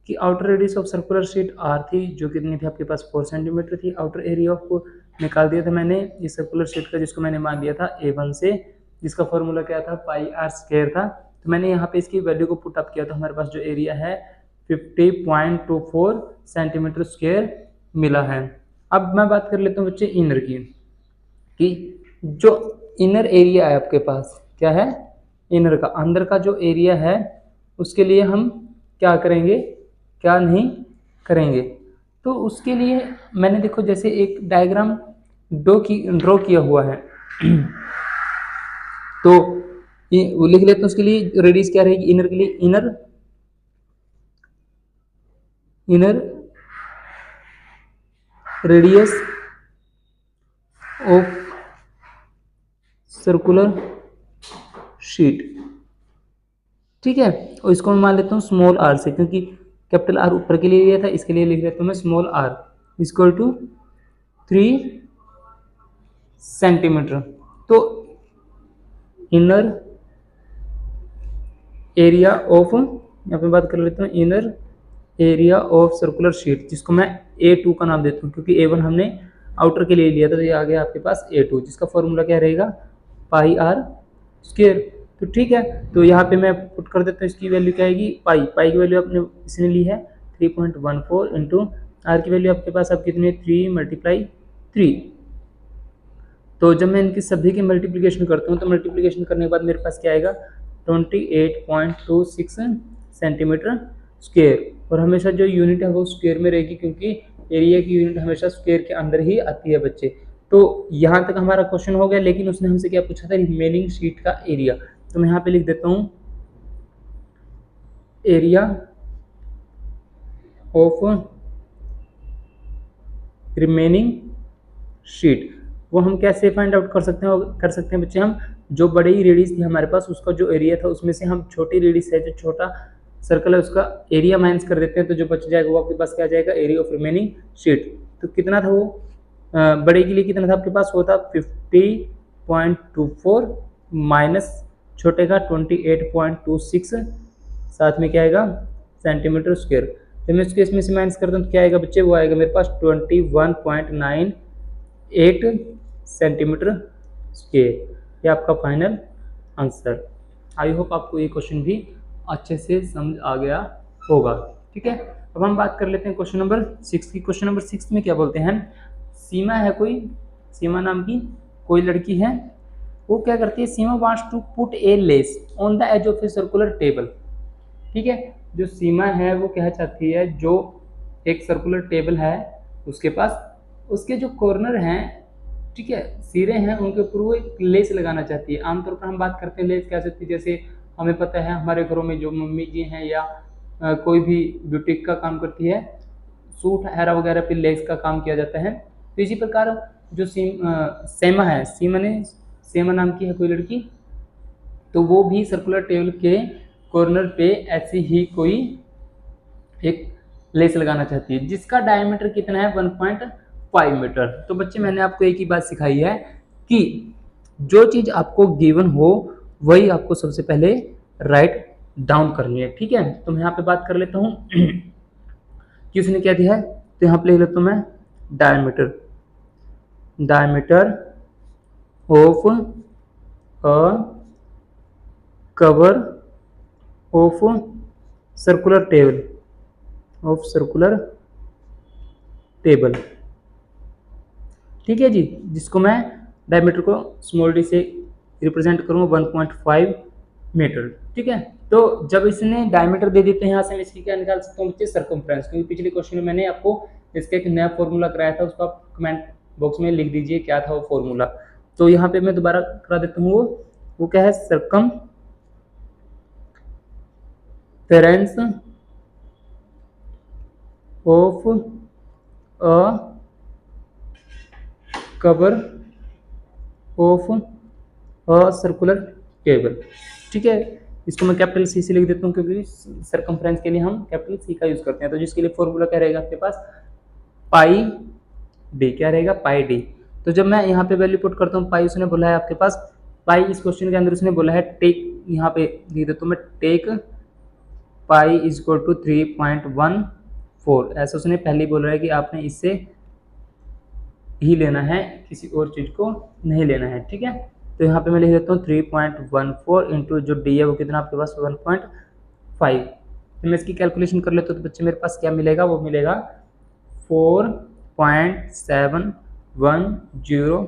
कि outer radius of circular sheet R थी, जो कितनी थी आपके पास, 4 सेंटीमीटर थी। आउटर एरिया ऑफ को निकाल दिया था मैंने इस सर्कुलर शीट का, जिसको मैंने मान लिया था A1 से, जिसका फॉर्मूला क्या था, पाई आर स्क्वायर था। तो मैंने यहाँ पे इसकी वैल्यू को पुट अप किया, तो हमारे पास जो एरिया है 50.24 सेंटीमीटर स्क्वायर मिला है। अब मैं बात कर लेता हूँ बच्चे इनर की, कि जो इनर एरिया है आपके पास क्या है, इनर का, अंदर का जो एरिया है उसके लिए हम क्या करेंगे, क्या नहीं करेंगे। तो उसके लिए मैंने देखो जैसे एक डायग्राम ड्रॉ किया हुआ है तो वो लिख लेते हैं। उसके लिए रेडियस क्या रहेगी इनर के लिए, inner radius of circular sheet, ठीक है। और इसको मैं मान लेता हूँ स्मॉल आर से, क्योंकि कैपिटल आर ऊपर के लिए लिया था, इसके लिए लिख लेता हूँ मैं small r equal to 3 centimetre. तो इनर एरिया ऑफ, यहाँ पे बात कर लेता हूँ inner area of circular sheet, जिसको मैं A2 का नाम देता हूँ, क्योंकि A1 हमने आउटर के लिए लिया था, तो ये आ गया आपके पास A2, जिसका फॉर्मूला क्या रहेगा पाई आर स्क्वायर। तो ठीक है, तो यहाँ पे मैं पुट कर देता हूँ, इसकी वैल्यू क्या आएगी पाई की वैल्यू आपने इसने ली है 3.14 इंटू आर की वैल्यू आपके पास अब कितनी है 3 × 3। तो जब मैं इनकी सभी की मल्टीप्लिकेशन करता हूँ तो मल्टीप्लिकेशन करने के बाद मेरे पास क्या आएगा 28.26 सेंटीमीटर स्क्वायर। और हमेशा जो यूनिट है वो स्क्वायर में रहेगी, क्योंकि एरिया की यूनिट हमेशा स्क्वायर के अंदर ही आती है बच्चे। तो यहाँ तक हमारा क्वेश्चन हो गया, लेकिन उसने हमसे क्या पूछा था रिमेनिंग शीट का एरिया। तो मैं यहाँ पे लिख देता हूँ एरिया ऑफ रिमेनिंग शीट। वो हम कैसे फाइंड आउट कर सकते हैं बच्चे, हम जो बड़ी रेडियस थी हमारे पास उसका जो एरिया था उसमें से हम छोटी रेडियस है जो छोटा सर्कल है उसका एरिया माइनस कर देते हैं, तो जो बच जाएगा वो आपके पास क्या आ जाएगा एरिया ऑफ रिमेनिंग शीट। तो कितना था वो बड़े के लिए कितना था आपके पास, वो था 50.24 माइनस छोटे का 28.26, साथ में क्या आएगा सेंटीमीटर स्क्वायर। जब मैं इसको इसमें से माइनस करता हूँ तो क्या आएगा बच्चे, वो आएगा मेरे पास 21.98 सेंटीमीटर स्क्वायर। ये आपका फाइनल आंसर। आई होप आपको ये क्वेश्चन भी अच्छे से समझ आ गया होगा, ठीक है। अब हम बात कर लेते हैं क्वेश्चन नंबर 6 की। क्वेश्चन नंबर 6 में क्या बोलते हैं, सीमा है कोई, सीमा नाम की कोई लड़की है, वो क्या करती है, Seema wants to put a lace on the edge of a circular table, ठीक है। जो सीमा है वो क्या चाहती है, जो एक सर्कुलर टेबल है उसके पास, उसके जो कॉर्नर हैं, ठीक है, सिरे हैं, उनके ऊपर वो एक लेस लगाना चाहती है। आमतौर पर हम बात करते हैं लेस क्या सकती है, जैसे हमें पता है हमारे घरों में जो मम्मी जी हैं या कोई भी ब्यूटिक का काम करती है, सूट हैरा वगैरह पे लेस का काम किया जाता है। तो इसी प्रकार जो सेमा है, सेमा नाम की है कोई लड़की, तो वो भी सर्कुलर टेबल के कॉर्नर पे ऐसी ही कोई एक लेस लगाना चाहती है, जिसका डायमीटर कितना है 1.5 मीटर। तो बच्चे मैंने आपको एक ही बात सिखाई है कि जो चीज़ आपको गिवन हो वही आपको सबसे पहले राइट डाउन करनी है, ठीक है। तो मैं यहाँ पे बात कर लेता हूँ कि उसने क्या दिया है, तो यहाँ पे लिख लेता हूँ मैं diameter of a cover of circular table, ठीक है जी, जिसको मैं डायमीटर को स्मॉल डी से रिप्रेजेंट करूँगा 1.5 मीटर, ठीक है। तो जब इसने डायमीटर दे दी तो यहाँ से मैं इसकी क्या निकाल सकता हूँ बच्चे, सर्कमफ्रेंस, क्योंकि पिछले क्वेश्चन में मैंने आपको इसका एक नया फॉर्मूला कराया था, उसको आप कमेंट बॉक्स में लिख दीजिए क्या था वो फॉर्मूला। तो यहाँ पे मैं दोबारा करा देता हूँ, वो क्या है, circumference of a cover of a circular table, ठीक है। इसको मैं कैपिटल सी से लिख देता हूँ, क्योंकि सर्कमफ्रेंस के लिए हम कैपिटल सी का यूज करते हैं। तो जिसके लिए फॉर्मूला क्या रहेगा आपके पास, पाई डी, क्या रहेगा पाई डी। तो जब मैं यहाँ पे वैल्यू पुट करता हूँ, पाई उसने बोला है आपके पास, पाई इस क्वेश्चन के अंदर उसने बोला है टेक, यहाँ पे लिख देता हूँ मैं take pi is equal to 3.14, ऐसा उसने पहले ही बोला है कि आपने इससे ही लेना है, किसी और चीज़ को नहीं लेना है, ठीक है। तो यहाँ पे मैं लिख देता हूँ 3.14 इंटू जो डी है वो कितना आपके पास 1.5। तो मैं इसकी कैलकुलेशन कर लेता हूँ तो बच्चे मेरे पास क्या मिलेगा, वो मिलेगा 4.710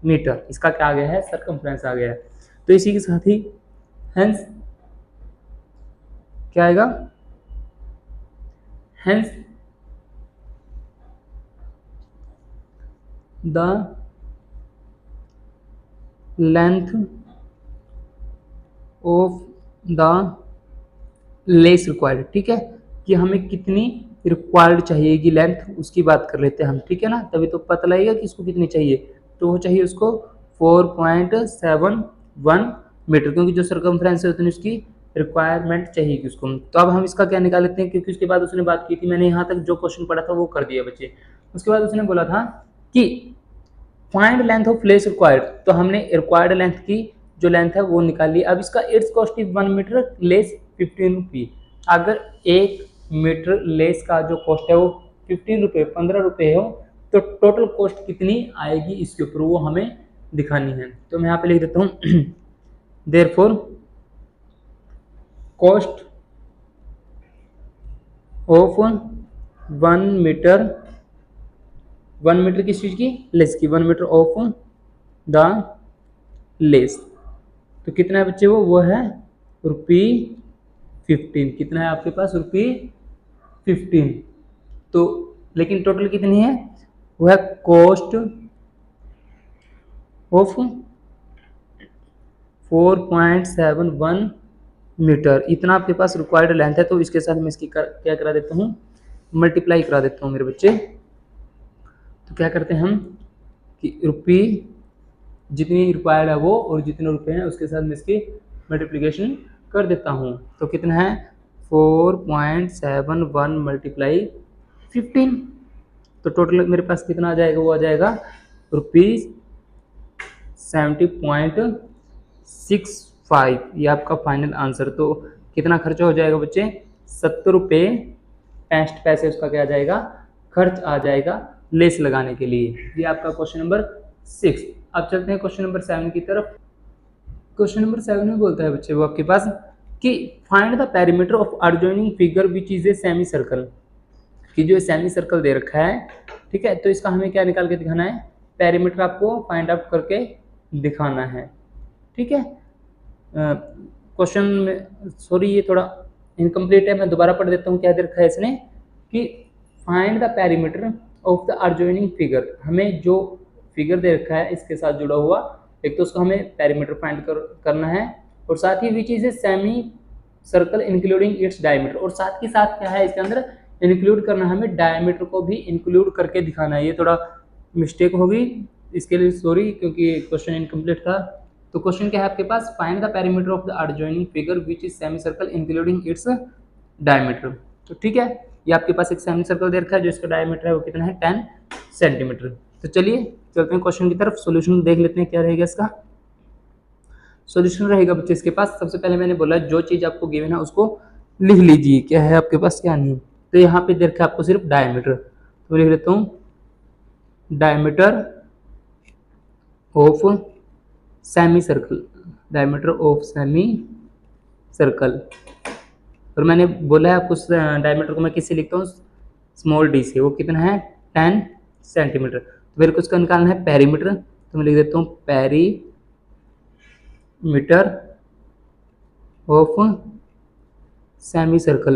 मीटर। इसका क्या आ गया है, सर्कमफ्रेंस आ गया है। तो इसी के साथ ही हेंस क्या आएगा, hence the length of the less required, ठीक है, कि हमें कितनी रिक्वायर्ड चाहिएगी लेंथ उसकी बात कर लेते हैं हम, ठीक है ना। तभी तो पता लगेगा कि इसको कितनी चाहिए। तो वो चाहिए उसको 4.71 मीटर, क्योंकि जो सर्कमफ्रेंस है उतनी उसकी रिक्वायरमेंट चाहिए उसको। तो अब हम इसका क्या निकाल लेते हैं, क्योंकि उसके बाद उसने बात की थी, मैंने यहाँ तक जो क्वेश्चन पढ़ा था वो कर दिया बच्चे। उसके बाद उसने बोला था कि find length of less required, तो हमने रिक्वायर्ड लेंथ की जो लेंथ है वो निकाल ली। अब इसका it's cost is 1 metre less 15 rupee. अगर 1 मीटर लेस का जो कॉस्ट है वो 15 रुपये 15 रुपये हो, तो टोटल कॉस्ट कितनी आएगी इसके ऊपर वो हमें दिखानी है। तो मैं यहाँ पे लिख देता हूँ देयरफॉर कॉस्ट ऑफ 1 मीटर किस चीज की, लेस की, 1 मीटर ऑफ द लेस, तो कितना है बच्चे वो है ₹15। कितना है आपके पास, ₹15। तो लेकिन टोटल कितनी है, वो है कॉस्ट ऑफ 4.71 मीटर। इतना आपके पास रिक्वायर्ड लेंथ है। तो इसके साथ मैं इसकी क्या करा देता हूँ, मल्टीप्लाई करा देता हूँ मेरे बच्चे। तो क्या करते हैं हम कि रुपी जितनी रिक्वायर्ड है वो और जितने रुपए हैं उसके साथ मैं इसकी मल्टीप्लिकेशन कर देता हूँ। तो कितना है 4.71 मल्टीप्लाई 15। तो टोटल मेरे पास कितना आ जाएगा, वो आ जाएगा ₹70.65। ये आपका फाइनल आंसर। तो कितना खर्चा हो जाएगा बच्चे, ₹70.65 उसका क्या आ जाएगा, खर्च आ जाएगा लेस लगाने के लिए। ये आपका क्वेश्चन नंबर 6। अब चलते हैं क्वेश्चन नंबर 7 की तरफ। क्वेश्चन नंबर 7 में बोलता है बच्चे वो आपके पास कि find the perimeter of adjoining figure which is a semi circle, कि जो सेमी सर्कल दे रखा है, ठीक है। तो इसका हमें क्या निकाल के दिखाना है, पेरीमीटर आपको फाइंड आउट करके दिखाना है, ठीक है। क्वेश्चन में सॉरी ये थोड़ा इनकम्प्लीट है, मैं दोबारा पढ़ देता हूँ। क्या दे रखा है इसने कि find the perimeter of the adjoining figure, हमें जो फिगर दे रखा है इसके साथ जुड़ा हुआ, एक तो उसका हमें पेरीमीटर फाइंड करना है, और साथ ही which is a semi circle including its diameter, और साथ के साथ क्या है इसके अंदर इंक्लूड करना है, हमें डायमीटर को भी इंक्लूड करके दिखाना है। ये थोड़ा मिस्टेक होगी, इसके लिए सॉरी, क्योंकि क्वेश्चन इनकम्प्लीट था। तो क्वेश्चन क्या है आपके पास, find the perimeter of the adjoining figure which is semi circle including its diameter. तो ठीक है, ये आपके पास एक सेमी सर्कल दे रखा है, जो इसका डायमीटर है वो कितना है 10 सेंटीमीटर। तो चलिए चलते हैं क्वेश्चन की तरफ, सॉल्यूशन देख लेते हैं क्या रहेगा इसका। सॉल्यूशन रहेगा बच्चे इसके पास, सबसे पहले मैंने बोला जो चीज आपको गिवन है उसको लिख लीजिए, क्या है आपके पास क्या नहीं। तो यहाँ पे दे रखा है आपको सिर्फ डायमीटर, तो लिख लेता हूँ diameter of semi circle, diameter of semi circle. और मैंने बोला है आपको डायमीटर को मैं किससे लिखता हूँ, स्मॉल डी से, वो कितना है 10 सेंटीमीटर। तो मेरे को उसका निकालना है पेरीमीटर, तो मैं लिख देता हूँ perimeter of semi circle,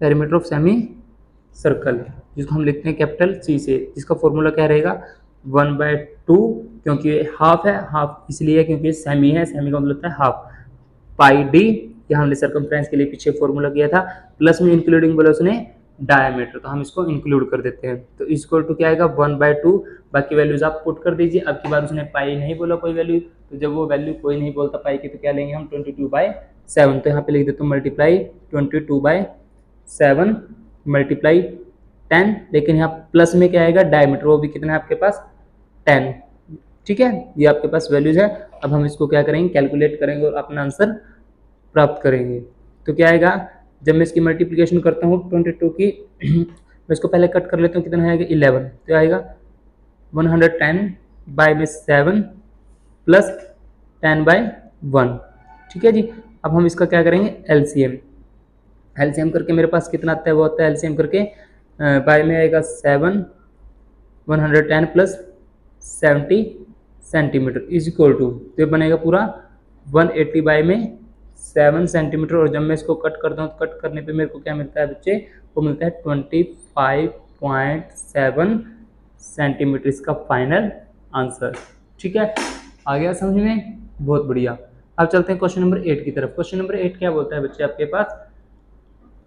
perimeter of semi circle, जिसको हम लिखते हैं कैपिटल सी से, जिसका फॉर्मूला क्या रहेगा 1/2, क्योंकि ये हाफ है, हाफ इसलिए क्योंकि सेमी है, सेमी का मतलब होता है हाफ, पाई डी, यहाँ हमने सर्कमफ्रेंस के लिए पीछे फॉर्मूला किया था, प्लस में इंक्लूडिंग बोला उसने डायमीटर, तो हम इसको इंक्लूड कर देते हैं। तो इक्वल टू क्या आएगा 1/2, बाकी वैल्यूज आप पुट कर दीजिए। अब की बार उसने पाई नहीं बोला कोई वैल्यू, तो जब वो वैल्यू कोई नहीं बोलता पाई की, तो क्या लेंगे हम 22/7। तो यहाँ पे लिख देता हूँ मल्टीप्लाई 22/7 मल्टीप्लाई 10, लेकिन यहाँ प्लस में क्या आएगा डायमीटर, वो भी कितना है आपके पास 10, ठीक है। ये आपके पास वैल्यूज है। अब हम इसको क्या करेंगे, कैलकुलेट करेंगे और अपना आंसर प्राप्त करेंगे। तो क्या आएगा, जब मैं इसकी मल्टीप्लिकेशन करता हूँ 22 की, मैं इसको पहले कट कर लेता हूँ, कितना आएगा 11, तो आएगा 110/7 प्लस 10/1, ठीक है जी। अब हम इसका क्या करेंगे एलसीएम, एलसीएम करके मेरे पास कितना आता है, वो आता है एलसीएम करके बाय में आएगा 7, 110 plus 70 centimetre is equal to, तो ये बनेगा पूरा 180 बाय में 7 सेंटीमीटर। और जब मैं इसको कट करता हूँ तो कट करने पे मेरे को क्या मिलता है बच्चे, वो मिलता है 25.7 सेंटीमीटर, इसका फाइनल आंसर, ठीक है। आ गया समझ में, बहुत बढ़िया। अब चलते हैं क्वेश्चन नंबर 8 की तरफ। क्वेश्चन नंबर 8 क्या बोलता है बच्चे आपके पास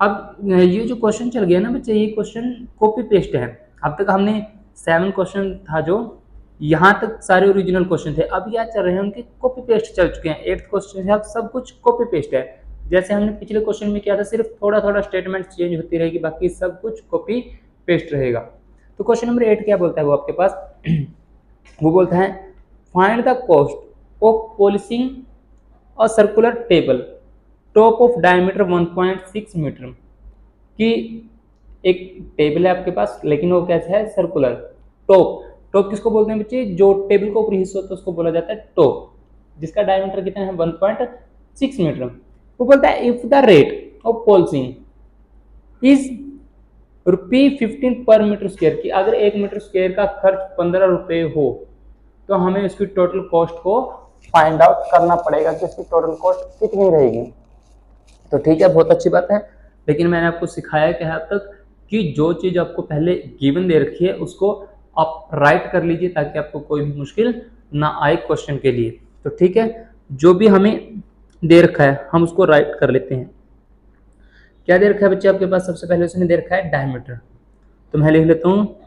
अब ये जो क्वेश्चन चल गया ना बच्चे, ये क्वेश्चन कॉपी पेस्ट है। अब तक हमने 7 क्वेश्चन था जो यहाँ तक सारे ओरिजिनल क्वेश्चन थे, अब क्या चल रहे हैं उनके कॉपी पेस्ट चल चुके हैं। 8th क्वेश्चन है, अब सब कुछ कॉपी पेस्ट है। जैसे हमने पिछले क्वेश्चन में किया था, सिर्फ थोड़ा थोड़ा स्टेटमेंट चेंज होती रहेगी, बाकी सब कुछ कॉपी पेस्ट रहेगा। तो क्वेश्चन नंबर 8 क्या बोलता है वो आपके पास वो बोलता है find the cost of polishing a circular table top of diameter 1.6 metre. कि एक टेबल है आपके पास, लेकिन वो कैसा है, सर्कुलर। टॉप, टॉप किसको बोलते हैं बच्चे, जो टेबल का ऊपरी हिस्सा होता है उसको बोला जाता है टॉप, जिसका डायमीटर कितना है 1.6 मीटर। वो बोलता है if the rate of polishing is ₹15 पर मीटर स्क्वायर, की अगर 1 मीटर स्क्वायर का खर्च 15 रुपये हो तो हमें उसकी टोटल कॉस्ट को फाइंड आउट करना पड़ेगा कि उसकी टोटल कॉस्ट कितनी रहेगी। तो ठीक है, बहुत अच्छी बात है, लेकिन मैंने आपको सिखाया क्या है अब तक कि जो चीज़ आपको पहले गिवन दे रखी है उसको आप राइट कर लीजिए ताकि आपको कोई भी मुश्किल ना आए क्वेश्चन के लिए। तो ठीक है, जो भी हमें दे रखा है हम उसको राइट कर लेते हैं। क्या दे रखा है बच्चे आपके पास, सबसे पहले उसने दे रखा है डायमीटर, तो मैं लिख लेता हूँ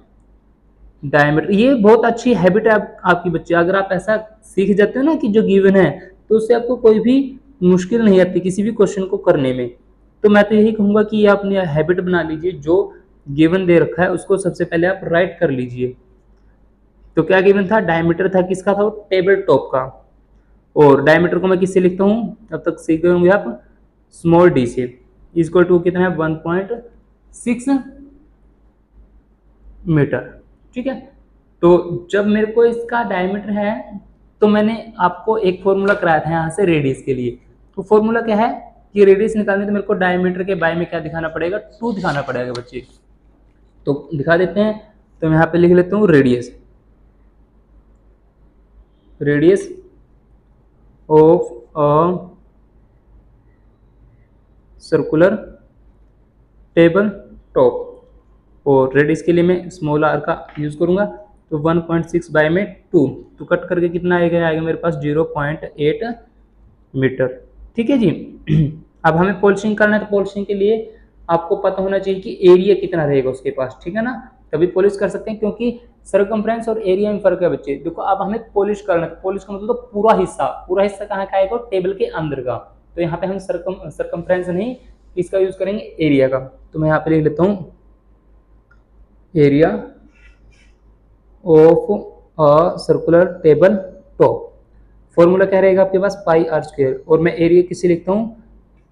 डायमीटर। ये बहुत अच्छी हैबिट है आपकी बच्चे, अगर आप ऐसा सीख जाते हो ना कि जो गिवन है तो उससे आपको कोई भी मुश्किल नहीं आती किसी भी क्वेश्चन को करने में। तो मैं तो यही कहूँगा कि ये अपनी हैबिट बना लीजिए, जो गिवन दे रखा है उसको सबसे पहले आप राइट कर लीजिए। तो क्या गिवन था, डायमीटर था, किसका था वो, टेबल टॉप का। और डायमीटर को मैं किससे लिखता हूँ, अब तक सीख गए होंगे आप, स्मॉल डी से। इक्वल टू कितना है 1.6 मीटर। ठीक है, तो जब मेरे को इसका डायमीटर है तो मैंने आपको एक फॉर्मूला कराया था यहाँ से रेडियस के लिए। तो फॉर्मूला क्या है कि रेडियस निकालने तो मेरे को डायमीटर के बाय में क्या दिखाना पड़ेगा, 2 दिखाना पड़ेगा बच्चे। तो दिखा देते हैं, तो मैं यहाँ पे लिख लेता हूँ radius, radius of a circular table top, और रेडियस के लिए मैं स्मॉल आर का यूज करूंगा। तो 1.6 बाय में 2, तो कट करके कितना आएगा मेरे पास 0.8 मीटर। ठीक है जी। अब हमें पॉलिशिंग करना है, तो पॉलिशिंग के लिए आपको पता होना चाहिए कि एरिया कितना रहेगा उसके पास, ठीक है ना, तभी पॉलिश कर सकते हैं, क्योंकि सरकमफ्रेंस और एरिया में फर्क है बच्चे। देखो अब हमें पॉलिश करना है, पॉलिश का मतलब तो पूरा हिस्सा कहाँ का आएगा, टेबल के अंदर का। तो यहाँ पे हम सरकमफ्रेंस नहीं, इसका यूज करेंगे एरिया का। तो मैं यहाँ पे लिख लेता हूँ area of a circular table top. Formula क्या रहेगा आपके पास, पाई आर स्क्वायर, और मैं एरिया किससे लिखता हूँ,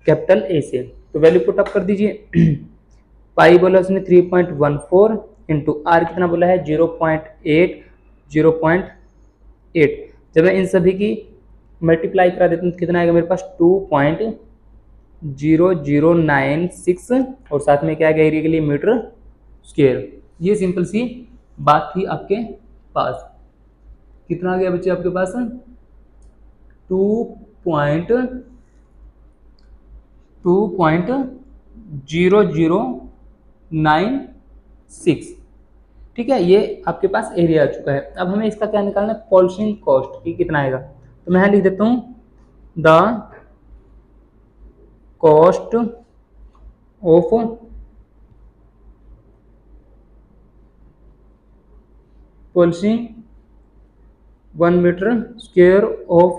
कैपिटल ए से। तो वैल्यू पुट अप कर दीजिए। पाई बोला उसने 3.14 इंटू आर कितना बोला है 0.8। जब मैं इन सभी की मल्टीप्लाई करा देता हूँ तो कितना आएगा मेरे पास 2.0096, और साथ में क्या आएगा एरिया के लिए मीटर स्क्वायर। ये सिंपल सी बात थी आपके पास। कितना आ गया बच्चे आपके पास 2.0096। ठीक है, ये आपके पास एरिया आ चुका है। अब हमें इसका क्या निकालना है, पॉलिशिंग कॉस्ट की कितना आएगा। तो मैं लिख देता हूँ the cost of polishing 1 metre square of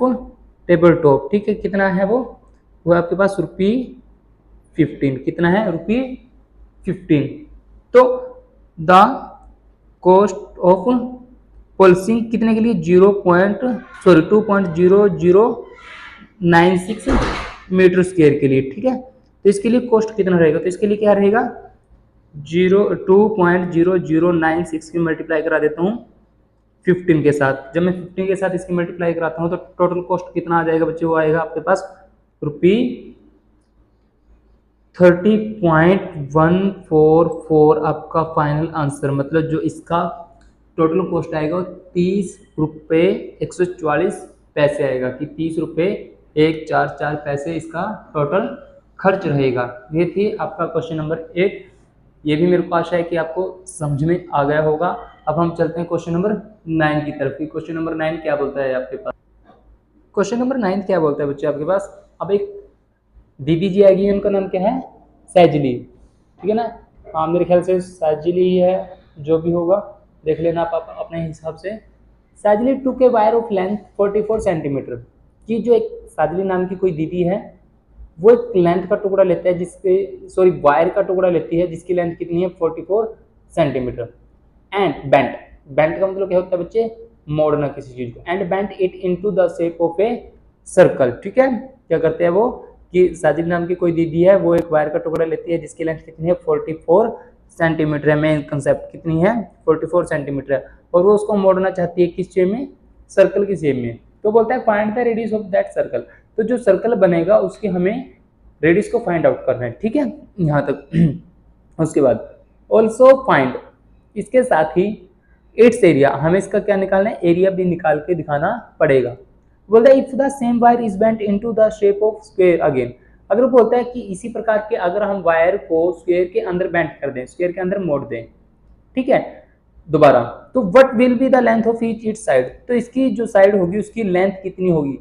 table top. ठीक है, कितना है वो आपके पास ₹15। कितना है ₹15। तो द कॉस्ट ऑफ पॉलिशिंग कितने के लिए 2.0096 मीटर स्क्वायर के लिए। ठीक है, तो इसके लिए कॉस्ट कितना रहेगा, तो इसके लिए क्या रहेगा 2.0096 की मल्टीप्लाई करा देता हूँ 15 के साथ। जब मैं 15 के साथ इसकी मल्टीप्लाई कराता हूँ तो टोटल कॉस्ट कितना आ जाएगा बच्चे, वो आएगा आपके पास ₹30.144 आपका फाइनल आंसर। मतलब जो इसका टोटल कॉस्ट आएगा वो ₹30.144 आएगा, कि ₹30.144 इसका टोटल खर्च रहेगा। ये थी आपका क्वेश्चन नंबर 8। ये भी मेरे को आशा है कि आपको समझ में आ गया होगा। अब हम चलते हैं क्वेश्चन नंबर 9 की तरफ। क्वेश्चन नंबर 9 क्या बोलता है आपके पास, क्वेश्चन नंबर 9 क्या बोलता है बच्चे आपके पास। अब एक दीदी जी आएगी, उनका नाम क्या है सैजली, ठीक है ना। हाँ मेरे ख्याल से सैजली ही है, जो भी होगा देख लेना आप अपने हिसाब से। सैजली टू के वायर ऑफ लेंथ 44 सेंटीमीटर, की जो एक साजली नाम की कोई दीदी है वो एक लेंथ का टुकड़ा लेता है जिसके वायर का टुकड़ा लेती है जिसकी लेंथ कितनी है 44 सेंटीमीटर। एंड बेंट, बेंट का मतलब क्या होता है बच्चे, मोड़ना किसी चीज को। And bent it into the shape of a circle, ठीक है। क्या करते हैं वो कि साजिद नाम की कोई दीदी है वो एक वायर का टुकड़ा लेती है जिसकी लेंथ कितनी है 44 सेंटीमीटर है। मेन कंसेप्ट कितनी है 44 सेंटीमीटर है, और वो उसको मोड़ना चाहती है किस शेप में, सर्कल की शेप में। तो बोलता है find the radius of that circle, तो जो सर्कल बनेगा उसकी हमें रेडियस को फाइंड आउट करना है, ठीक है यहाँ तक। उसके बाद ऑल्सो फाइंड, इसके साथ ही इट्स एरिया, हमें इसका क्या निकालना है, एरिया भी निकाल के दिखाना पड़ेगा। बोलता है if the same wire is bent into the shape of square again, अगर बोलता है कि इसी प्रकार के अगर हम वायर को स्क्वायर के अंदर बेंट कर दें, स्क्वायर के अंदर मोड़ दें, ठीक है दोबारा, तो what will be the length of each it's side, तो इसकी जो साइड होगी उसकी लेंथ कितनी होगी।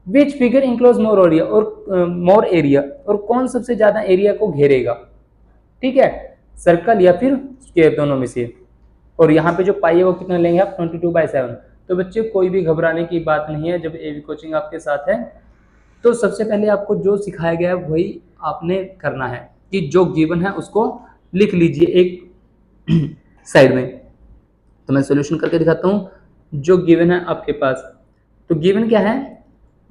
Which figure enclose more area, और कौन सबसे ज्यादा एरिया को घेरेगा, ठीक है, सर्कल या फिर स्क्वायर, दोनों में से। और यहाँ पे जो पाई है वो कितना लेंगे आप 22/7। तो बच्चे कोई भी घबराने की बात नहीं है जब एवी कोचिंग आपके साथ है। तो सबसे पहले आपको जो सिखाया गया है वही आपने करना है कि जो गिवन है उसको लिख लीजिए एक साइड में। तो मैं सॉल्यूशन करके दिखाता हूँ जो गिवन है आपके पास। तो गिवन क्या है,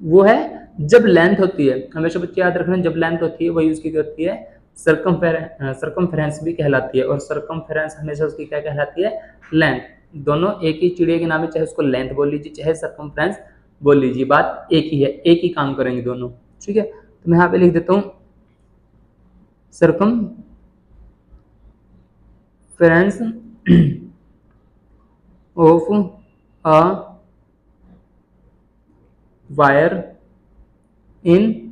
वो है जब लेंथ होती है, हमेशा बच्चे याद रखना जब लेंथ होती है वही उसकी क्या होती है, सर्कमफेरेंस भी कहलाती है। और सर्कमफेरेंस हमेशा उसकी क्या कहलाती है, लेंथ। दोनों एक ही चिड़िया के नाम है, चाहे उसको लेंथ बोल लीजिए चाहे सर्कमफेरेंस बोल लीजिए, बात एक ही है, एक ही काम करेंगे दोनों, ठीक है। तो मैं यहाँ पे लिख देता हूँ circumference of a wire in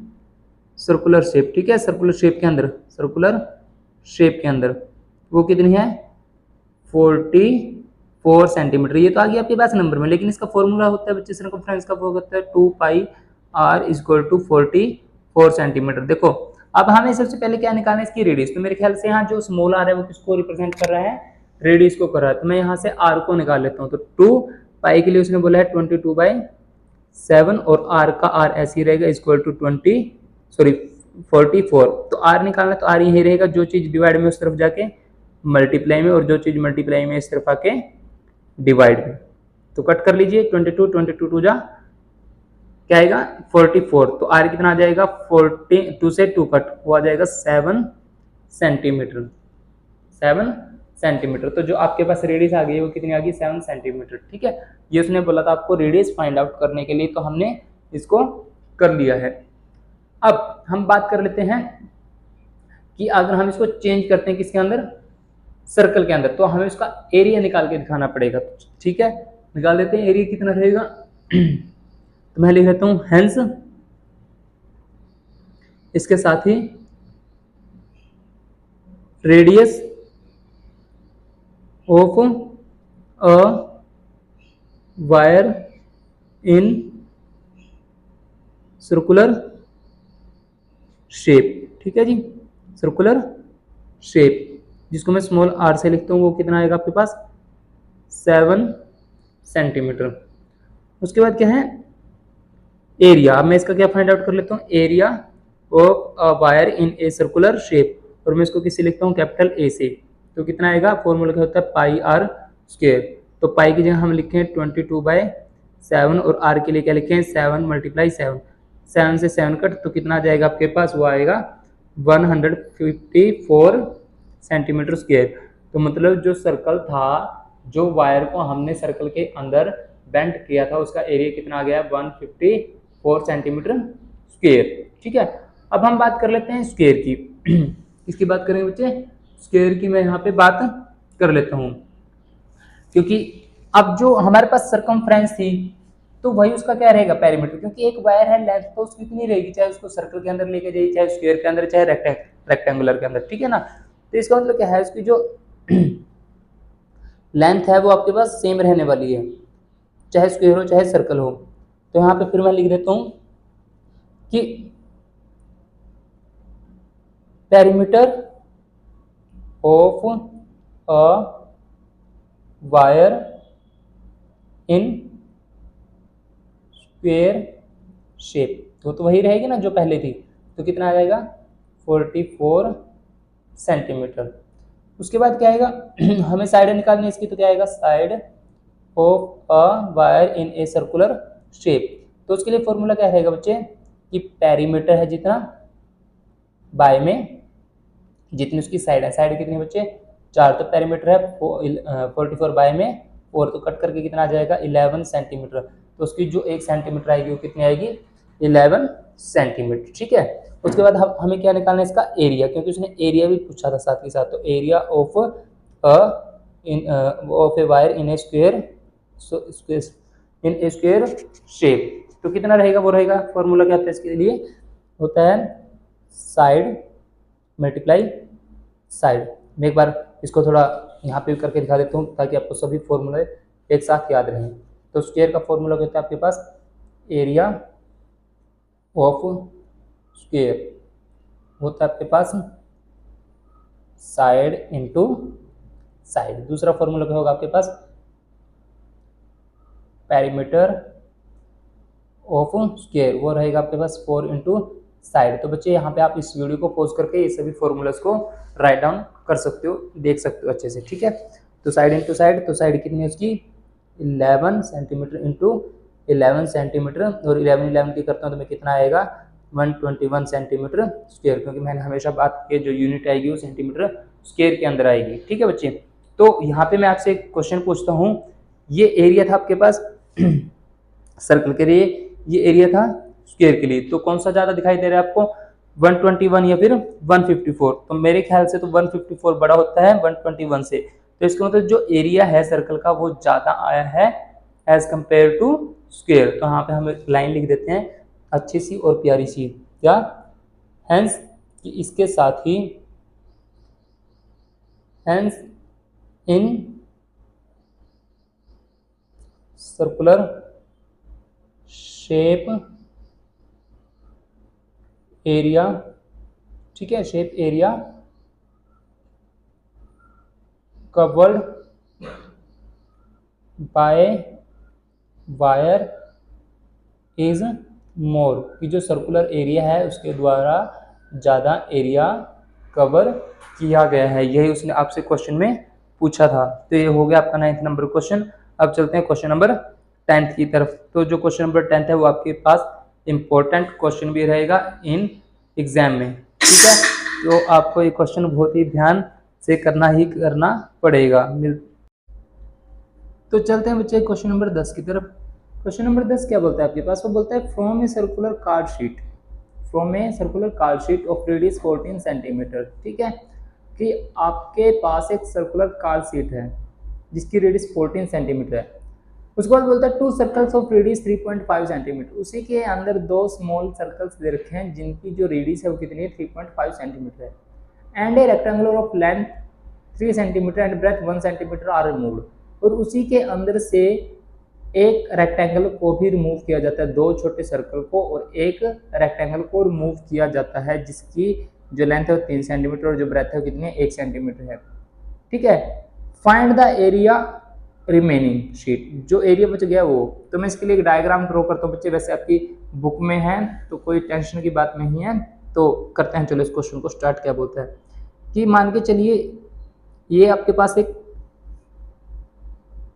circular shape, ठीक है, सर्कुलर शेप के अंदर, सर्कुलर शेप के अंदर वो कितनी है 44 सेंटीमीटर। ये तो आ गया आपके पास नंबर में, लेकिन इसका फॉर्मूला होता है बच्चे सर्कमफ्रेंस का, वो होता है 2πr = 44 सेंटीमीटर। देखो अब हमें सबसे पहले क्या निकालना है, इसकी रेडियस। तो मेरे ख्याल से यहाँ जो स्मॉल आर है वो किसको रिप्रेजेंट कर रहा है, रेडियस को कर रहा है। तो मैं यहाँ से आर को निकाल लेता हूँ। तो 2π के लिए उसने बोला है 22/7 और आर का आर ऐसे ही रहेगा = 44। तो आर निकालना तो आर यही रहेगा, जो चीज डिवाइड में उस तरफ जाके मल्टीप्लाई में, और जो चीज मल्टीप्लाई में इस तरफ आके डिवाइड में। तो कट कर लीजिए 22 2 जा क्या आएगा 44। तो आर कितना आ जाएगा 42 से 2 कट वो आ जाएगा 7 सेंटीमीटर, 7 सेंटीमीटर। तो जो आपके पास रेडियस आ गई वो कितनी आ गई 7 सेंटीमीटर, ठीक है। ये उसने बोला था आपको रेडियस फाइंड आउट करने के लिए, तो हमने इसको कर लिया है। अब हम बात कर लेते हैं कि अगर हम इसको चेंज करते हैं किसके अंदर, सर्कल के अंदर, तो हमें उसका एरिया निकाल के दिखाना पड़ेगा, ठीक है। निकाल लेते हैं एरिया कितना रहेगा। तो मैं लिख लेता हूं हेंस, इसके साथ ही radius of a wire in circular shape, ठीक है जी, सर्कुलर शेप, जिसको मैं स्मॉल आर से लिखता हूँ, वो कितना आएगा आपके पास 7 सेंटीमीटर। उसके बाद क्या है एरिया। अब मैं इसका क्या फाइंड आउट कर लेता हूँ, area of a wire in a circular shape, और मैं इसको किससे लिखता हूँ कैपिटल ए से। तो कितना आएगा, फॉर्मूला क्या होता है πr²। तो पाई की जगह हम लिखे हैं 22/7 और आर के लिए क्या लिखे हैं 7 × 7, 7 से 7 कट, तो कितना आ जाएगा आपके पास, वो आएगा 154 सेंटीमीटर स्क्वायर। तो मतलब जो सर्कल था, जो वायर को हमने सर्कल के अंदर बेंट किया था, उसका एरिया कितना आ गया 154 सेंटीमीटर स्क्वायर, ठीक है। अब हम बात कर लेते हैं स्क्वायर की। किसकी बात करेंगे बच्चे, स्क्वायर की मैं यहाँ पे बात कर लेता हूँ, क्योंकि अब जो हमारे पास सर्कमफ्रेंस थी तो वही उसका क्या रहेगा पेरीमीटर, क्योंकि एक वायर है लेंथ तो उसकी कितनी रहेगी, चाहे उसको सर्कल के अंदर लेके जाइए, चाहे स्क्वायर के अंदर, चाहे रेक्टेंगुलर के अंदर, ठीक है ना। तो इसका मतलब क्या है, उसकी जो लेंथ है वो आपके पास सेम रहने वाली है, चाहे स्क्वायर हो चाहे सर्कल हो। तो यहाँ पे फिर मैं लिख देता हूँ कि perimeter of a wire in square shape, तो वही रहेगी ना जो पहले थी, तो कितना आ जाएगा 44 सेंटीमीटर। उसके बाद क्या आएगा हमें साइड निकालनी है इसकी, तो क्या आएगा side of a wire in a circular shape. तो उसके लिए फॉर्मूला क्या रहेगा बच्चे कि पेरीमीटर है जितना बाय में जितनी उसकी साइड है, साइड कितनी बच्चे 4, तो पेरीमीटर है 44 बाय में 4, तो कट करके कितना आ जाएगा 11 सेंटीमीटर। तो उसकी जो 1 सेंटीमीटर आएगी वो कितनी आएगी 11 सेंटीमीटर। ठीक है, उसके बाद हमें क्या निकालना है इसका एरिया, क्योंकि उसने एरिया भी पूछा था साथ ही साथ। तो area of a wire in A square in A square shape, तो कितना रहेगा वो रहेगा, फॉर्मूला क्या होता है इसके लिए, होता है साइड मल्टीप्लाई साइड। मैं एक बार इसको थोड़ा यहाँ पे करके दिखा देता हूँ ताकि आपको सभी फॉर्मूले एक साथ याद रहें। तो स्क्वायर का फॉर्मूला क्या होता है आपके पास, एरिया ऑफ स्क्वायर होता है आपके पास साइड इंटू साइड। दूसरा फॉर्मूला क्या होगा आपके पास, पेरीमीटर ऑफ स्क्वायर, वो रहेगा आपके पास 4 इंटू साइड। तो बच्चे यहाँ पे आप इस वीडियो को पॉज करके ये सभी फॉर्मूलाज को राइट डाउन कर सकते हो, देख सकते हो अच्छे से। ठीक है, तो साइड इंटू साइड, तो साइड कितनी है उसकी 11 सेंटीमीटर इंटू 11 सेंटीमीटर, और 11 की करता हूँ तो मैं कितना आएगा 121 सेंटीमीटर स्क्वायर, क्योंकि मैंने हमेशा बात की जो यूनिट आएगी वो सेंटीमीटर स्क्वायर के अंदर आएगी। ठीक है बच्चे, तो यहाँ पे मैं आपसे एक क्वेश्चन पूछता हूँ, ये एरिया था आपके पास सर्कल के लिए, ये एरिया था स्क्वायर के लिए, तो कौन सा ज्यादा दिखाई दे रहा है आपको 121 या फिर 154? तो मेरे ख्याल से तो 154 बड़ा होता है 121 से, तो इसका मतलब जो एरिया है सर्कल का वो ज्यादा आया है एज कंपेयर टू स्क्वायर। तो यहाँ पे हम एक लाइन लिख देते हैं अच्छी सी और प्यारी सी, क्या हेंस कि इसके साथ ही hence in circular shape area, ठीक है, shape area covered by wire is more, कि जो सर्कुलर एरिया है उसके द्वारा ज़्यादा एरिया कवर किया गया है। यही उसने आपसे क्वेश्चन में पूछा था। तो ये हो गया आपका 9th नंबर क्वेश्चन। अब चलते हैं क्वेश्चन नंबर 10th की तरफ। तो जो क्वेश्चन नंबर 10th है वो आपके पास इंपॉर्टेंट क्वेश्चन भी रहेगा इन एग्जाम में। ठीक है, तो आपको ये क्वेश्चन बहुत ही ध्यान से करना ही करना पड़ेगा। तो चलते हैं बच्चे क्वेश्चन नंबर 10 की तरफ। क्वेश्चन नंबर 10 क्या बोलता है आपके पास, वो बोलता है from a circular card sheet, from a circular card sheet of radius 14 centimetre. ठीक है, कि आपके पास एक सर्कुलर कार्ड शीट है जिसकी रेडियस 14 सेंटीमीटर है। उसके बाद बोलता है 2 सर्कल्स ऑफ रेडियस 3.5 सेंटीमीटर, उसी के अंदर 2 स्मॉल सर्कल्स दे रखे हैं जिनकी जो रेडियस है वो कितनी है 3.5 सेंटीमीटर है, and a rectangular of length 3 centimetre and breadth 1 centimetre are removed. और उसी के अंदर से एक रेक्टेंगल को भी रिमूव किया जाता है, 2 छोटे सर्कल को और एक रेक्टेंगल को रिमूव किया जाता है जिसकी जो लेंथ है वो 3 सेंटीमीटर और जो ब्रेथ है कितनी है 1 सेंटीमीटर है। ठीक है, find the area remaining sheet, जो एरिया बच गया वो। तो मैं इसके लिए एक डायग्राम ड्रॉ करता हूँ बच्चे, वैसे आपकी बुक में है तो कोई टेंशन की बात नहीं है। तो करते हैं, चलो इस क्वेश्चन को स्टार्ट। क्या बोलता है कि मान के चलिए ये आपके पास एक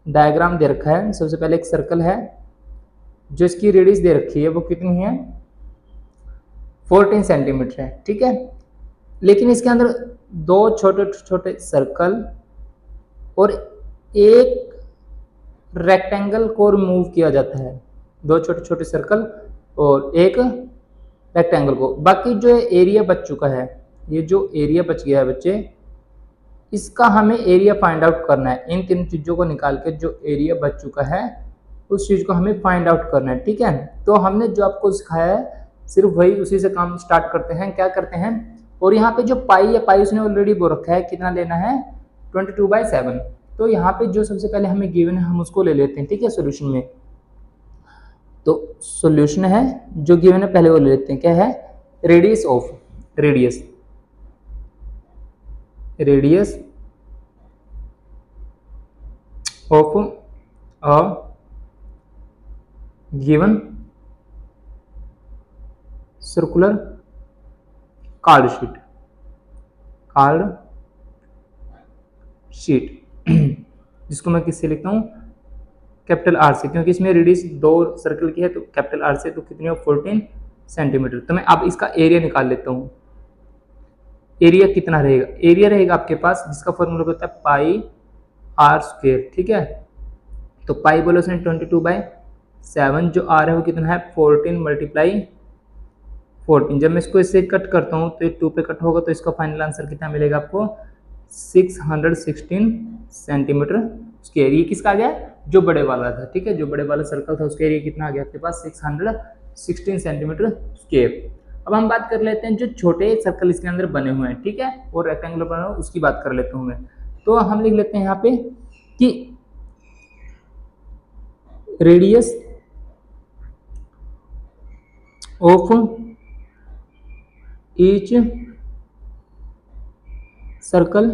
डायग्राम दे रखा है। सबसे पहले एक सर्कल है जो इसकी रेडियस दे रखी है वो कितनी है 14 सेंटीमीटर है। ठीक है, लेकिन इसके अंदर 2 छोटे छोटे सर्कल और एक रेक्टेंगल को रिमूव किया जाता है, 2 छोटे छोटे सर्कल और एक रेक्टेंगल को। बाकी जो एरिया बच चुका है, ये जो एरिया बच गया है बच्चे, इसका हमें एरिया फाइंड आउट करना है। इन 3 चीज़ों को निकाल के जो एरिया बच चुका है उस चीज़ को हमें फाइंड आउट करना है। ठीक है, तो हमने जो आपको सिखाया है सिर्फ वही उसी से काम स्टार्ट करते हैं। क्या करते हैं, और यहाँ पे जो पाई है, पाई उसने ऑलरेडी वो रखा है, कितना लेना है 22/7। तो यहाँ पे जो सबसे पहले हमें गिवन है हम उसको ले लेते हैं। ठीक है, सोल्यूशन में तो सोल्यूशन है जो गिवन है पहले वो ले लेते हैं। क्या है, radius of, radius radius of a given circular card sheet जिसको मैं किससे लिखता हूँ, कैपिटल आर से, क्योंकि इसमें रेडियस 2 सर्कल की है तो कैपिटल आर से, तो कितनी हो 14 सेंटीमीटर। तो मैं अब इसका एरिया निकाल लेता हूँ। एरिया कितना रहेगा, एरिया रहेगा आपके पास जिसका फॉर्मूला होता है पाई आर स्क्वायर, ठीक है। तो पाई बोलो 22/7, जो आर है वो कितना है 14 × 14। जब मैं इसको इससे कट करता हूँ तो ये 2 पे कट होगा, तो इसका फाइनल आंसर कितना मिलेगा आपको 616 सेंटीमीटर स्क्वायर। ये किसका आ गया, जो बड़े वाला था, ठीक है, जो बड़े वाला सर्कल था उसका एरिया कितना आ गया आपके पास 616 सेंटीमीटर स्क्वायर। अब हम बात कर लेते हैं जो छोटे सर्कल इसके अंदर बने हुए हैं, ठीक है, और रेक्टेंगुलर बना हुआ उसकी बात कर लेता हूँ मैं। तो हम लिख लेते हैं यहाँ पे कि radius of each circle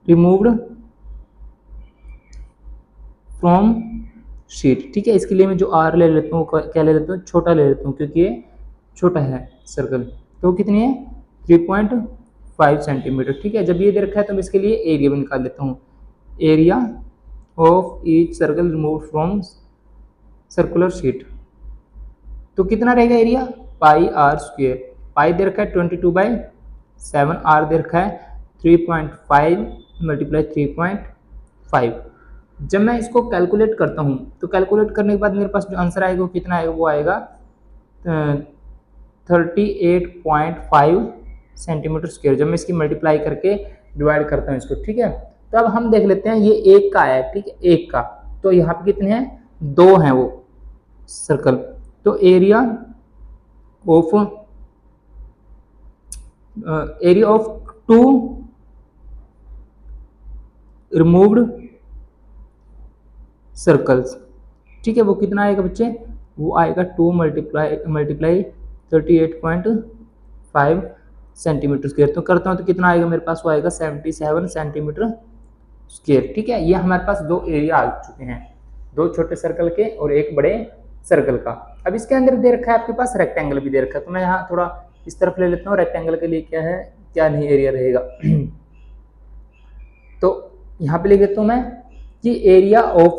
removed from sheet, ठीक है। इसके लिए मैं जो आर ले लेता हूँ, क्या ले लेता हूँ, छोटा ले लेता हूँ, क्योंकि ये छोटा है सर्कल। तो कितनी है 3.5 सेंटीमीटर, ठीक है। जब ये दे रखा है तो मैं इसके लिए एरिया भी निकाल लेता हूँ। Area of each circle remove from circular sheet, तो कितना रहेगा एरिया पाई आर स्क्वायर। पाई दे रखा है 22/7, आर दे रखा है 3.5 × 3.5। जब मैं इसको कैलकुलेट करता हूँ तो कैलकुलेट करने के बाद मेरे पास जो आंसर आएगा वो कितना आएगा, वो आएगा 38.5 सेंटीमीटर स्क्वायर। जब मैं इसकी मल्टीप्लाई करके डिवाइड करता हूँ इसको, ठीक है। तो अब हम देख लेते हैं, ये एक का आया है, ठीक है, एक का, तो यहाँ पे कितने हैं, 2 हैं वो सर्कल। तो एरिया ऑफ 2 रिमूव्ड सर्कल्स, ठीक है, वो कितना आएगा बच्चे, वो आएगा 2 मल्टीप्लाई 38.5 सेंटीमीटर स्क्वायर। तो करता हूँ तो कितना आएगा मेरे पास, वो आएगा 77 सेंटीमीटर स्क्वायर, ठीक है। ये हमारे पास 2 एरिया आ चुके हैं, 2 छोटे सर्कल के और एक बड़े सर्कल का। अब इसके अंदर दे रखा है आपके पास रेक्टेंगल भी दे रखा है, तो मैं यहाँ थोड़ा इस तरफ ले लेता हूँ। रेक्टेंगल के लिए क्या है, क्या नहीं एरिया रहेगा तो यहाँ पे लिख देता हूँ मैं कि area of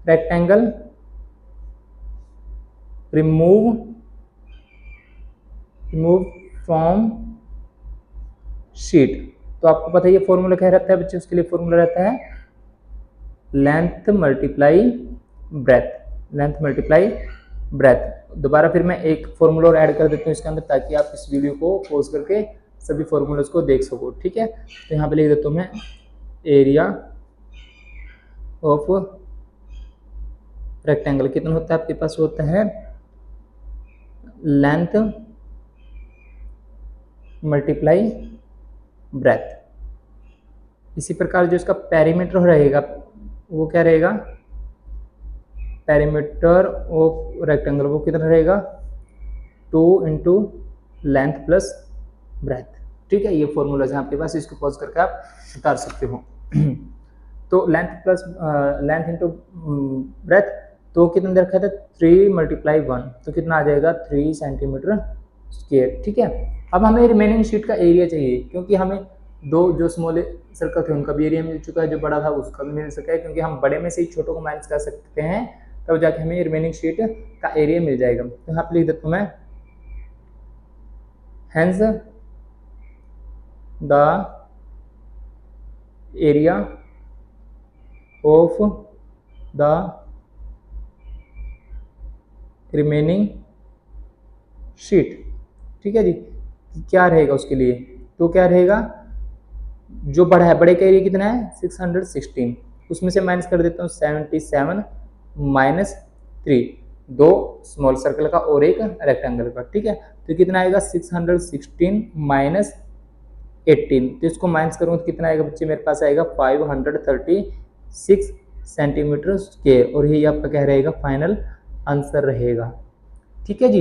rectangle remove from sheet. तो आपको पता है ये फॉर्मूला क्या रहता है बच्चे, उसके लिए फॉर्मूला रहता है लेंथ मल्टीप्लाई ब्रेथ। दोबारा फिर मैं एक फॉर्मूला और ऐड कर देता हूँ इसके अंदर, ताकि आप इस वीडियो को पॉज करके सभी फॉर्मूलाज को देख सको, ठीक है। तो यहाँ पे लिख देता हूँ मैं एरिया ऑफ रेक्टेंगल कितना होता है आपके पास, होता है लेंथ मल्टीप्लाई ब्रेथ। इसी प्रकार जो इसका पेरीमीटर रहेगा वो क्या रहेगा, पेरीमीटर ऑफ रेक्टेंगल वो कितना रहेगा 2 × लेंथ प्लस ब्रेथ, ठीक है। ये फॉर्मूला है आपके पास, इसको पॉज करके आप उतार सकते हो तो लेंथ × ब्रेथ, तो कितना दे रखा था 3 × 1, तो कितना आ जाएगा 3 सेंटीमीटर स्क्वायर, ठीक है। अब हमें रिमेनिंग शीट का एरिया चाहिए, क्योंकि हमें 2 जो स्मॉल सर्कल थे उनका भी एरिया मिल चुका है, जो बड़ा था उसका भी मिल सका है, क्योंकि हम बड़े में से ही छोटों को माइनस कर सकते हैं, तब जाके हमें रिमेनिंग शीट का एरिया मिल जाएगा। तो यहाँ पे लिख देता हूँ मैं hence the area of the remaining sheet, ठीक है जी। क्या रहेगा उसके लिए, तो क्या रहेगा, जो बड़ा है, बड़े का एरिया कितना है 616, उसमें से माइनस कर देता हूँ 77 - 3, 2 स्मॉल सर्कल का और एक रेक्टेंगल का, ठीक है। तो कितना आएगा 616 - 18, तो इसको माइनस करूँ तो कितना आएगा बच्चे, मेरे पास आएगा 536 सेंटीमीटर स्क्वायर, और यही आपका क्या रहेगा फाइनल आंसर रहेगा। ठीक है जी,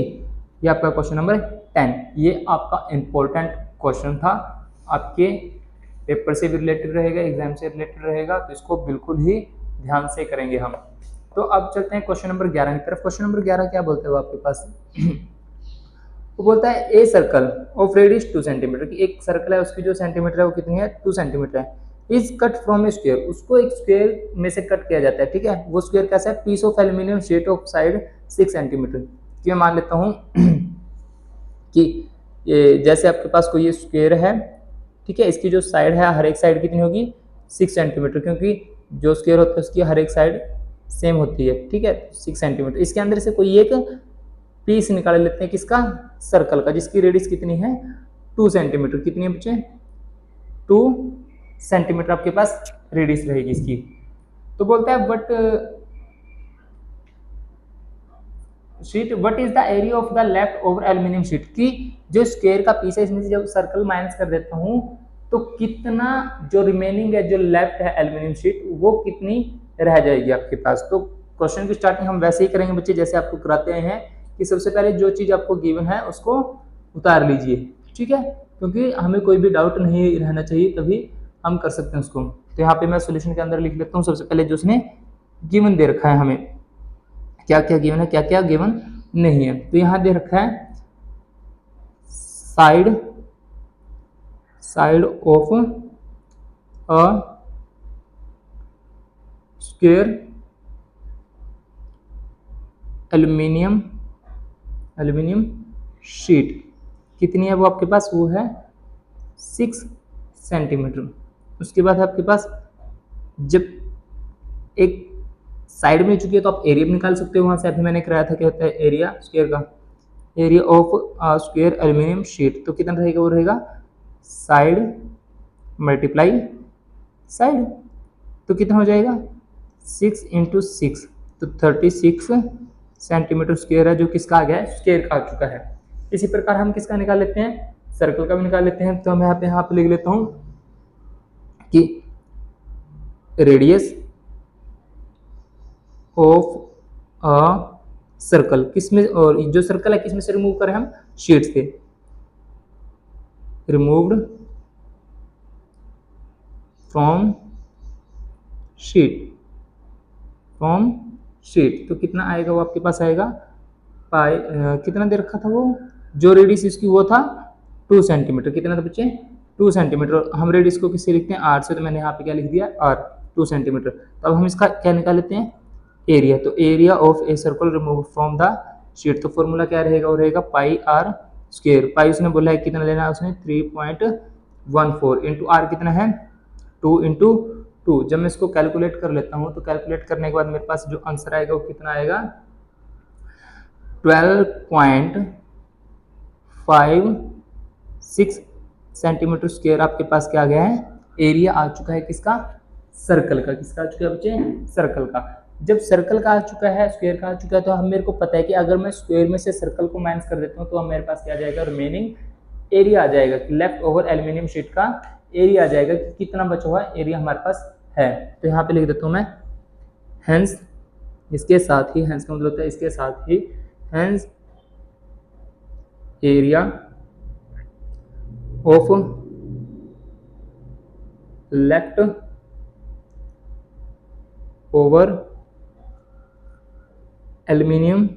ये आपका क्वेश्चन नंबर 10। ये आपका इम्पोर्टेंट क्वेश्चन था, आपके पेपर से भी रिलेटेड रहेगा, एग्जाम से रिलेटेड रहेगा, तो इसको बिल्कुल ही ध्यान से करेंगे हम। तो अब चलते हैं क्वेश्चन नंबर 11 की तरफ। क्वेश्चन नंबर 11 क्या बोलते हो आपके पास? वो बोलता है a circle of radius 2 centimetre, की एक सर्कल है उसकी जो सेंटीमीटर है वो कितनी है 2 सेंटीमीटर है, is cut from A square, उसको एक स्क्वायर में से कट किया जाता है। ठीक है, वो स्क्वायर कैसा है? Piece of aluminium sheet of side 6 centimetre. कि मैं मान लेता हूँ कि ये जैसे आपके पास कोई ये स्क्वायर है, ठीक है, इसकी जो साइड है हर एक साइड कितनी होगी 6 सेंटीमीटर, क्योंकि जो स्क्वायर होता है उसकी हर एक साइड सेम होती है। ठीक है, 6 सेंटीमीटर। इसके अंदर से कोई एक पीस निकाल लेते हैं किसका? सर्कल का, जिसकी रेडियस कितनी है 2 सेंटीमीटर। कितनी है बच्चे? 2 सेंटीमीटर आपके पास रेडियस रहेगी इसकी। तो बोलता है but sheet what is the area of the left over aluminium sheet, की जो स्क्वायर का पीस है इसमें से जब सर्कल माइनस कर देता हूं तो कितना जो रिमेनिंग है जो लेफ्ट है एल्यूमिनियम शीट वो कितनी रह जाएगी आपके पास। तो क्वेश्चन की स्टार्टिंग हम वैसे ही करेंगे बच्चे जैसे आपको कराते हैं कि सबसे पहले जो चीज आपको गिवन है उसको उतार लीजिए। ठीक है, क्योंकि हमें कोई भी डाउट नहीं रहना चाहिए, तभी हम कर सकते हैं उसको। तो यहाँ पे मैं सोल्यूशन के अंदर लिख लेता हूँ सबसे पहले जो उसने गिवन दे रखा है, हमें क्या क्या गिवन है क्या क्या गिवन नहीं है। तो यहाँ दे रखा है side of a square aluminium sheet कितनी है वो आपके पास? वो है 6 सेंटीमीटर। उसके बाद आपके पास जब एक साइड में चुकी है तो आप एरिया भी निकाल सकते हो वहां से। अभी मैंने कराया था क्या होता है एरिया स्क्वायर का, area of square aluminium sheet. तो कितना रहेगा? वो रहेगा साइड मल्टीप्लाई साइड, तो कितना हो जाएगा 6 × 6, तो 36 सेंटीमीटर स्क्वायर है, जो किसका आ गया है? स्क्वायर का आ चुका है। इसी प्रकार हम किसका निकाल लेते हैं? सर्कल का भी निकाल लेते हैं। तो मैं यहाँ पे लिख लेता हूँ कि रेडियस ऑफ अ सर्कल किसमें, और जो सर्कल है किसमें से रिमूव करें हम? शीट से। रिमूव्ड फ्रॉम शीट, तो कितना आएगा वो आपके पास आएगा पाई कितना दे रखा था वो, जो रेडियस इसकी वो था 2 सेंटीमीटर। कितना था बच्चे? 2 सेंटीमीटर। हम रेडियस को किससे लिखते हैं? r से, तो मैंने यहाँ पे क्या लिख दिया r 2 सेंटीमीटर। तो अब हम इसका क्या निकाल लेते हैं? एरिया। तो area of a circle remove from the sheet, तो फॉर्मूला क्या रहेगा? वो रहेगा पाई r स्क्वायर। पाई उसने बोला है कितना लेना है उसने 3.14 इंटू r कितना है 2 × 2। जब मैं इसको कैलकुलेट कर लेता हूँ तो कैलकुलेट करने के बाद मेरे पास जो आंसर आएगा वो कितना आएगा 12.56 सेंटीमीटर स्क्वायर आपके पास क्या आ गया है? एरिया आ चुका है किसका? सर्कल का। किसका आ चुका है बच्चे? सर्कल का। जब सर्कल का आ चुका है, स्क्वायर का आ चुका है, तो हम मेरे को पता है कि अगर मैं स्क्वायर में से सर्कल को माइनस कर देता हूँ तो मेरे पास क्या आ जाएगा? रिमेनिंग एरिया आ जाएगा। लेफ्ट ओवर एल्यूमिनियम शीट का एरिया आ जाएगा कि कितना बचा हुआ एरिया हमारे पास है। तो यहाँ पे लिख देता हूँ मैं हेंस, इसके साथ ही, हेंस का मतलब होता है इसके साथ ही, hence area of left over aluminium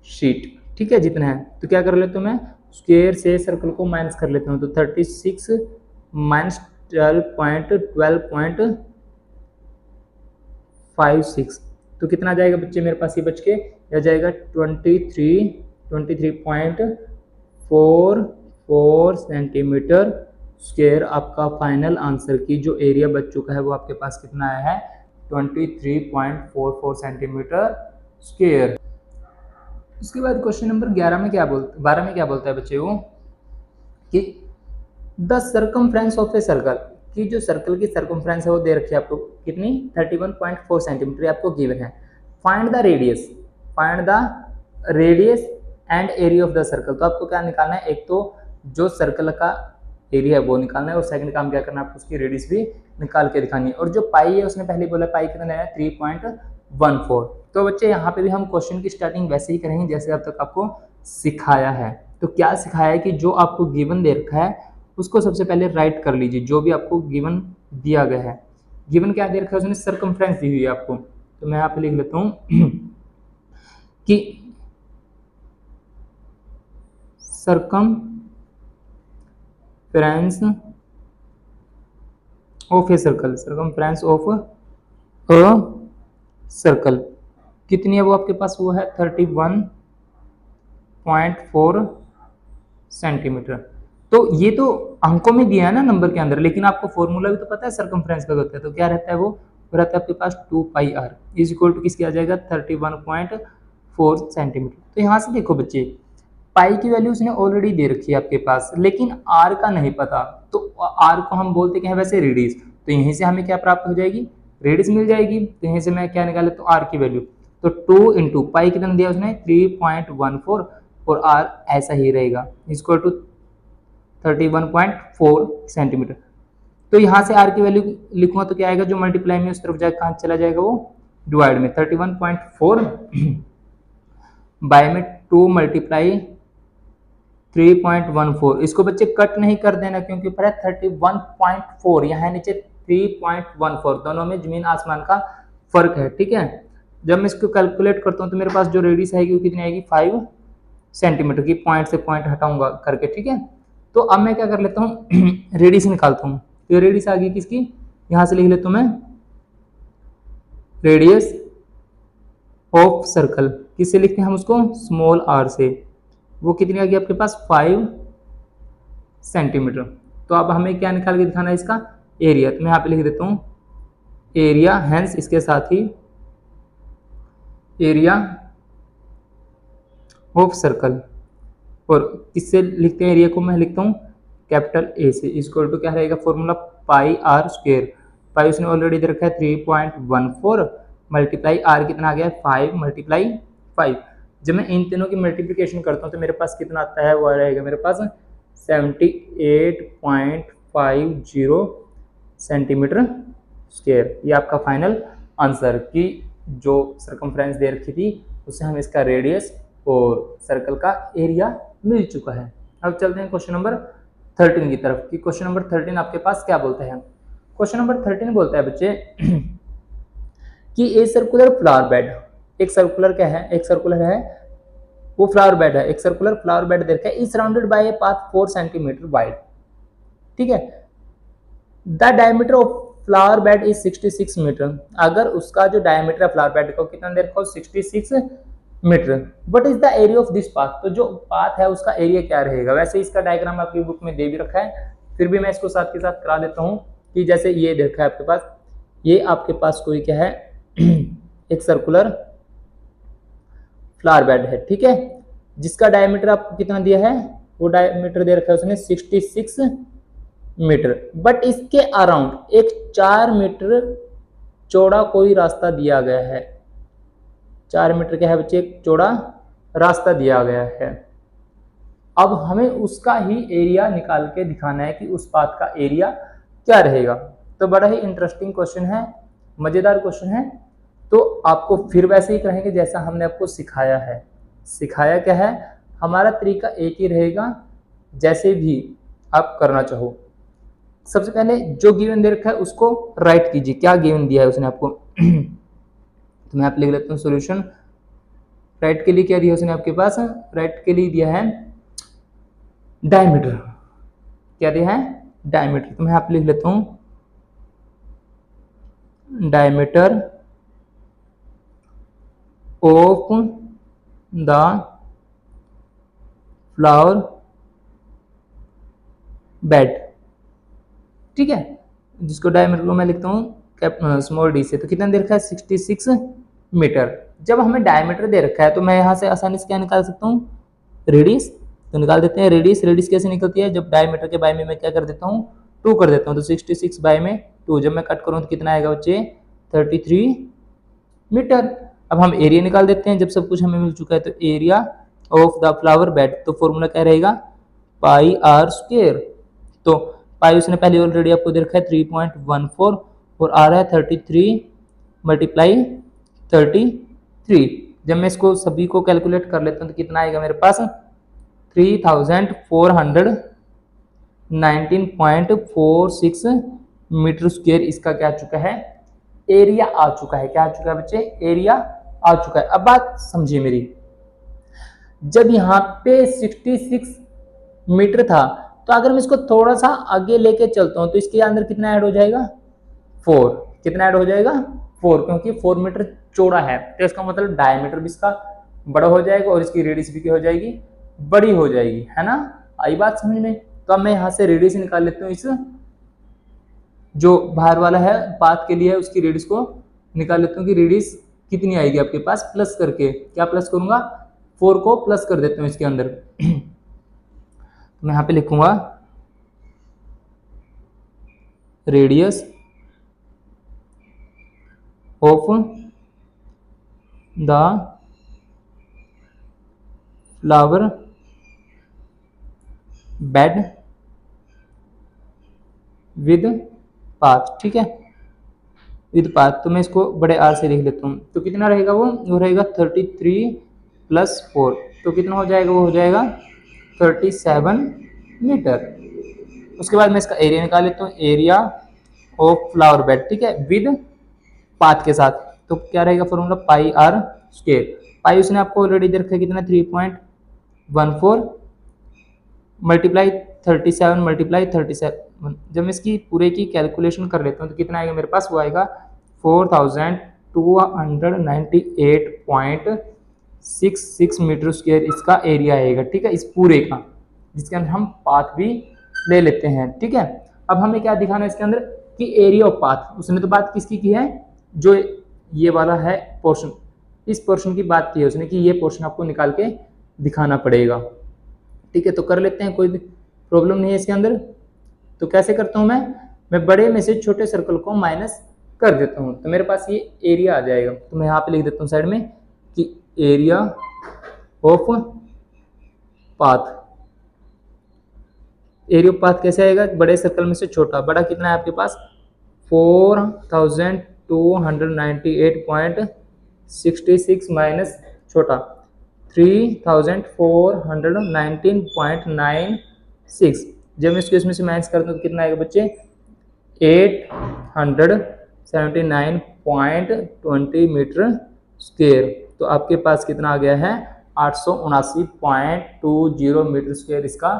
sheet, ठीक है, जितना है। तो क्या कर लेता हूँ मैं? स्क्वायर से सर्कल को माइनस कर लेता हूँ। तो 36 माइनस 12.56, तो कितना आ जाएगा बच्चे मेरे पास? ये बच के आ जाएगा 23.44 सेंटीमीटर स्क्वायर। आपका फाइनल आंसर की जो एरिया बच चुका है वो आपके पास कितना आया है? 23.44 सेंटीमीटर स्क्वायर। उसके बाद क्वेश्चन नंबर 12 में क्या बोलता है बच्चे वो कि the circumference of a circle, की जो सर्कल की सर्कमफ्रेंस है वो दे रखी है आपको कितनी? 31.4 सेंटीमीटर आपको गिवन है। Find the radius and area of the circle. तो आपको क्या निकालना है? एक तो जो सर्कल का एरिया है वो निकालना है, और सेकंड काम क्या करना है, आपको उसकी रेडियस भी निकाल के दिखानी है। और जो पाई है उसने पहले बोला पाई कितना है 3.14। तो बच्चे यहाँ पे भी हम क्वेश्चन की स्टार्टिंग वैसे ही करेंगे जैसे अब तक आपको सिखाया है। तो क्या सिखाया है कि जो आपको गिवन दे रखा है उसको सबसे पहले राइट कर लीजिए, जो भी आपको गिवन दिया गया है। गिवन क्या दे रखा है, उसने सरकमफ्रेंस दी हुई है आपको, तो मैं यहाँ पे लिख लेता हूँ कि circumference of a circle, circumference of a circle कितनी है वो आपके पास, वो है 31.4 सेंटीमीटर। तो ये तो अंकों में दिया है ना नंबर के अंदर, लेकिन आपको फॉर्मूला भी तो पता है सरकमफ्रेंस का होता है, तो क्या रहता है वो रहता है आपके पास 2 पाई आर इज इक्वल टू किसकी आ जाएगा 31.4 सेंटीमीटर। तो यहाँ से देखो बच्चे, पाई की वैल्यू उसने ऑलरेडी दे रखी है आपके पास, लेकिन आर का नहीं पता, तो आर को हम बोलते हैं वैसे रेडियस, तो यहीं से हमें क्या प्राप्त हो जाएगी, रेडियस मिल जाएगी। तो यहीं से मैं क्या निकाल लेता हूँ आर की वैल्यू, तो 2 इंटू पाई कितना दिया उसने 3.14 और आर ऐसा ही रहेगा इक्वल टू 31.4 सेंटीमीटर। तो यहाँ से आर की वैल्यू लिखूंगा तो क्या आएगा, जो मल्टीप्लाई में उस तरफ जाए कहाँ चला जाएगा वो डिवाइड में 31.4 बाय में 2 मल्टीप्लाई 3.14। इसको बच्चे कट नहीं कर देना क्योंकि ऊपर है 31.4, यहाँ नीचे 3.14, दोनों में जमीन आसमान का फर्क है। ठीक है, जब मैं इसको कैलकुलेट करता हूँ तो मेरे पास जो रेडियस आएगी वो कितनी आएगी 5 सेंटीमीटर की, पॉइंट से पॉइंट हटाऊंगा करके। ठीक है, तो अब मैं क्या कर लेता हूँ रेडियस निकालता हूँ। तो रेडियस आ गई किसकी, यहाँ से लिख लेता हूँ मैं रेडियस ऑफ सर्कल, किससे लिखते हैं हम उसको स्मॉल आर से, वो कितनी आ गई आपके पास 5 सेंटीमीटर। तो अब हमें क्या निकाल के दिखाना है इसका एरिया, तो मैं यहाँ पे लिख देता हूँ एरिया, हेंस इसके साथ ही एरिया ऑफ सर्कल, और किससे लिखते हैं एरिया को, मैं लिखता हूँ कैपिटल ए से, इक्वल टू क्या रहेगा फॉर्मूला पाई आर स्क्वायर, पाई उसने ऑलरेडी दे रखा है 3.14 मल्टीप्लाई आर कितना आ गया 5 मल्टीप्लाई 5। जब मैं इन तीनों की मल्टीप्लिकेशन करता हूँ तो मेरे पास कितना आता है, वो रहेगा मेरे पास 78.50 सेंटीमीटर स्क्वायर। ये आपका फाइनल आंसर कि जो सरकमफ्रेंस दे रखी थी उससे हमें इसका रेडियस और सर्कल का एरिया मिल चुका है। अब चलते हैं क्वेश्चन नंबर 13 की तरफ कि क्वेश्चन नंबर 13 आपके पास क्या बोलता है। क्वेश्चन नंबर 13 बोलता है बच्चे कि ए सर्कुलर फ्लावर बेड, एक सर्कुलर क्या है, एक सर्कुलर है वो फ्लावर बेड है, एक सर्कुलर फ्लावर बेड देखा है is surrounded by a path 4 centimetre wide. ठीक है, the diameter of flower bed is 66 metre, अगर उसका जो डायमीटर है फ्लावर बेड को कितना दे रखा हो 66 metre. What is the area of this path, तो जो पाथ है उसका एरिया क्या रहेगा। वैसे इसका डायग्राम आपकी बुक में दे भी रखा है, फिर भी मैं इसको साथ के साथ करा देता हूँ कि जैसे ये देखा है आपके पास, ये आपके पास कोई क्या है एक सर्कुलर फ्लावर बेड है। ठीक है, जिसका डायमीटर आपको कितना दिया है, वो डायमीटर दे रखा है उसने 66 मीटर, बट इसके अराउंड एक 4 मीटर चौड़ा कोई रास्ता दिया गया है। 4 मीटर क्या है बच्चे, एक चौड़ा रास्ता दिया गया है। अब हमें उसका ही एरिया निकाल के दिखाना है कि उस पाथ का एरिया क्या रहेगा। तो बड़ा ही इंटरेस्टिंग क्वेश्चन है, मजेदार क्वेश्चन है। तो आपको फिर वैसे ही करेंगे जैसा हमने आपको सिखाया है। सिखाया क्या है, हमारा तरीका एक ही रहेगा जैसे भी आप करना चाहो। सबसे पहले जो गिवन दे रखा है उसको राइट कीजिए, क्या गिवन दिया है उसने आपको तो मैं आप लिख लेता हूँ सॉल्यूशन। राइट के लिए क्या दिया उसने आपके पास, राइट के लिए दिया है डायमीटर, क्या दिया है डायमीटर, तो मैं आप लिख लेता हूँ diameter of the flower bed. ठीक है, जिसको डायमीटर को मैं लिखता हूँ स्मॉल डी से, तो कितना दे रखा है 66 मीटर। जब हमें डायमीटर दे रखा है तो मैं यहाँ से आसानी से क्या निकाल सकता हूँ, रेडियस, तो निकाल देते हैं रेडियस। रेडियस कैसे निकलती है, जब डायमीटर के बाय में मैं क्या कर देता हूँ 2 कर देता हूँ, तो 66 बाय में 2, जब मैं कट करूँ तो कितना आएगा बच्चे 33 मीटर। अब हम एरिया निकाल देते हैं, जब सब कुछ हमें मिल चुका है तो area of the flower bed, तो फॉर्मूला क्या रहेगा पाई आर स्क्वायर। तो पाई उसने पहले ऑलरेडी आपको दे रखा है 3.14 और आ रहा है 33 मल्टीप्लाई 33। जब मैं इसको सभी को कैलकुलेट कर लेता हूँ तो कितना आएगा मेरे पास 3419.46 मीटर स्क्वायर इसका क्या आ चुका है, एरिया आ चुका है। क्या आ चुका है बच्चे, एरिया आ चुका है। अब बात समझिए मेरी, जब यहाँ पे 66 मीटर था तो अगर मैं इसको थोड़ा सा आगे लेके चलता हूँ तो इसके अंदर कितना ऐड हो जाएगा 4। कितना ऐड हो जाएगा 4, क्योंकि 4 मीटर चौड़ा है तो इसका मतलब डायमीटर भी इसका बड़ा हो जाएगा और इसकी रेडियस भी क्या हो जाएगी, बड़ी हो जाएगी, है ना। आई बात समझ में। तो अब मैं यहाँ से रेडियस निकाल लेता हूँ, इस जो बाहर वाला है पाथ के लिए है उसकी रेडियस को निकाल लेता हूँ कि रेडियस कितनी आएगी आपके पास, प्लस करके। क्या प्लस करूंगा, 4 को प्लस कर देता हूँ इसके अंदर। तो मैं यहाँ पे लिखूंगा radius of the flower bed with path, ठीक है, विद पाथ। तो मैं इसको बड़े आर से लिख लेता हूँ। तो कितना रहेगा वो रहेगा 33 + 4, तो कितना हो जाएगा, वो हो जाएगा 37 मीटर। उसके बाद मैं इसका एरिया निकाल लेता हूँ, एरिया ऑफ फ्लावर बेड, ठीक है, विद पाथ के साथ। तो क्या रहेगा फॉर्मूला, पाई आर स्क्वायर। पाई उसने आपको ऑलरेडी दे रखा है कितना 3.14 मल्टीप्लाई 37 मल्टीप्लाई 37। जब मैं इसकी पूरे की कैलकुलेशन कर लेता हूँ तो कितना आएगा मेरे पास, वो आएगा 4298.66 मीटर स्क्वायर इसका एरिया आएगा, ठीक है, इस पूरे का, जिसके अंदर हम पाथ भी ले लेते हैं, ठीक है। अब हमें क्या दिखाना है इसके अंदर कि एरिया ऑफ पाथ। उसने तो बात किसकी की है, जो ये वाला है पोर्शन, इस पोर्शन की बात की है उसने कि ये पोर्शन आपको निकाल के दिखाना पड़ेगा, ठीक है। तो कर लेते हैं, कोई प्रॉब्लम नहीं है इसके अंदर। तो कैसे करता हूँ मैं बड़े में से छोटे सर्कल को माइनस कर देता हूँ तो मेरे पास ये एरिया आ जाएगा। तो मैं यहाँ पे लिख देता हूँ साइड में कि area of path. Area of path कैसे आएगा, बड़े सर्कल में से छोटा। बड़ा कितना है आपके पास 4298.66 माइनस छोटा 3419.96। जब मैं इसको इसमें से माइनस करता हूँ तो कितना आएगा बच्चे 879.20 मीटर स्क्वायर। तो आपके पास कितना आ गया है 879.20 मीटर स्क्वायर इसका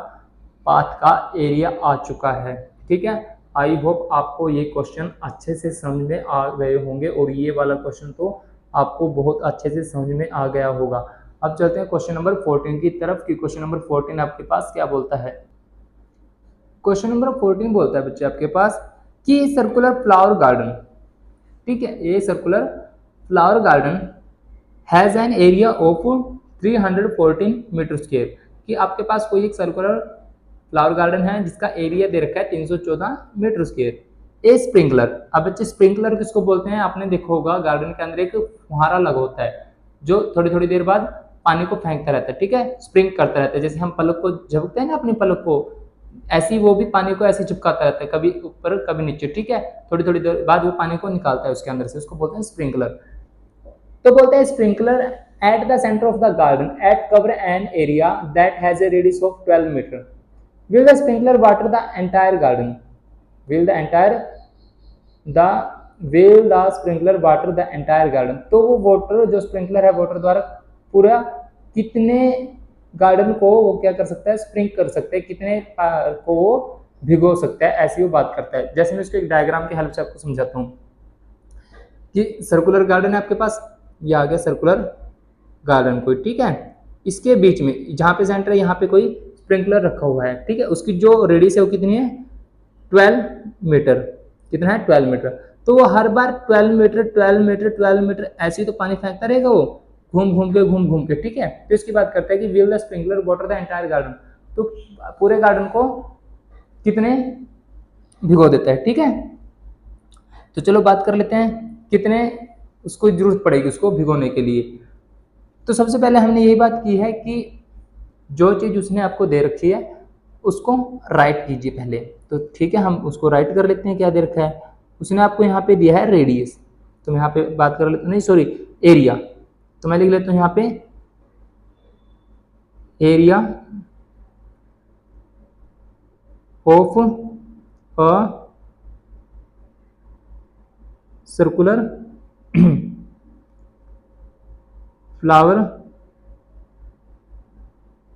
पाथ का एरिया आ चुका है, ठीक है। आई होप आपको ये क्वेश्चन अच्छे से समझ में आ गए होंगे और ये वाला क्वेश्चन तो आपको बहुत अच्छे से समझ में आ गया होगा। अब चलते हैं क्वेश्चन नंबर 14 की तरफ कि क्वेश्चन नंबर 14 आपके पास क्या बोलता है। क्वेश्चन नंबर 14 बोलता है बच्चे आपके पास कि सर्कुलर फ्लावर गार्डन, ठीक है, ये circular flower garden has an area of 314 metre square. कि आपके पास कोई एक सर्कुलर फ्लावर गार्डन है जिसका एरिया दे रखा है 314 मीटर स्क्वायर। ए स्प्रिंकलर। अब बच्चे स्प्रिंकलर किसको बोलते हैं, आपने देखा होगा गार्डन के अंदर एक फुहारा लगा होता है जो थोड़ी थोड़ी देर बाद पानी को फेंकता रहता है, ठीक है, स्प्रिंक करता रहता है। जैसे हम पलक को झपकते हैं ना अपनी पलक को, ऐसी वो भी पानी को ऐसे चिपकाता रहता है, कभी ऊपर कभी नीचे, ठीक है। थोड़ी थोड़ी देर बाद वो पानी को निकालता है उसके अंदर से, उसको बोलते हैं स्प्रिंकलर। तो बोलते हैं sprinkler at the centre of the garden at cover an area that has a radius of 12 metre. Will the sprinkler water the entire garden? Will the sprinkler water the entire garden? तो वो water जो sprinkler है water द्वारा पूरा कितने garden को वो क्या कर सकता है, स्प्रिंक कर सकता है, कितने को वो भिगो सकता है, ऐसी वो बात करता है। जैसे मैं इसको एक डायग्राम की हेल्प से आपको समझाता हूँ कि सर्कुलर गार्डन है आपके पास, ये आ गया सर्कुलर गार्डन कोई, ठीक है। इसके बीच में जहाँ पे सेंटर है यहाँ पे कोई स्प्रिंकलर रखा हुआ है, ठीक है। उसकी जो रेडियस है वो कितनी है 12 मीटर। कितना है 12 मीटर। तो वो हर बार 12 मीटर 12 मीटर 12 मीटर ऐसे ही तो पानी फेंकता रहेगा वो घूम घूम के, ठीक है। तो इसकी बात करते हैं कि will the sprinkler water the entire garden. तो पूरे गार्डन को कितने भिगो देता है, ठीक है। तो चलो बात कर लेते हैं कितने उसको जरूरत पड़ेगी उसको भिगोने के लिए। तो सबसे पहले हमने यही बात की है कि जो चीज़ उसने आपको दे रखी है उसको राइट कीजिए पहले। तो ठीक है, हम उसको राइट कर लेते हैं। क्या दे रखा है उसने आपको यहाँ पे दिया है रेडियस, तो मैं यहाँ पे बात कर लेता, नहीं सॉरी एरिया, तो मैं लिख लेता हूँ यहाँ पे area of a circular flower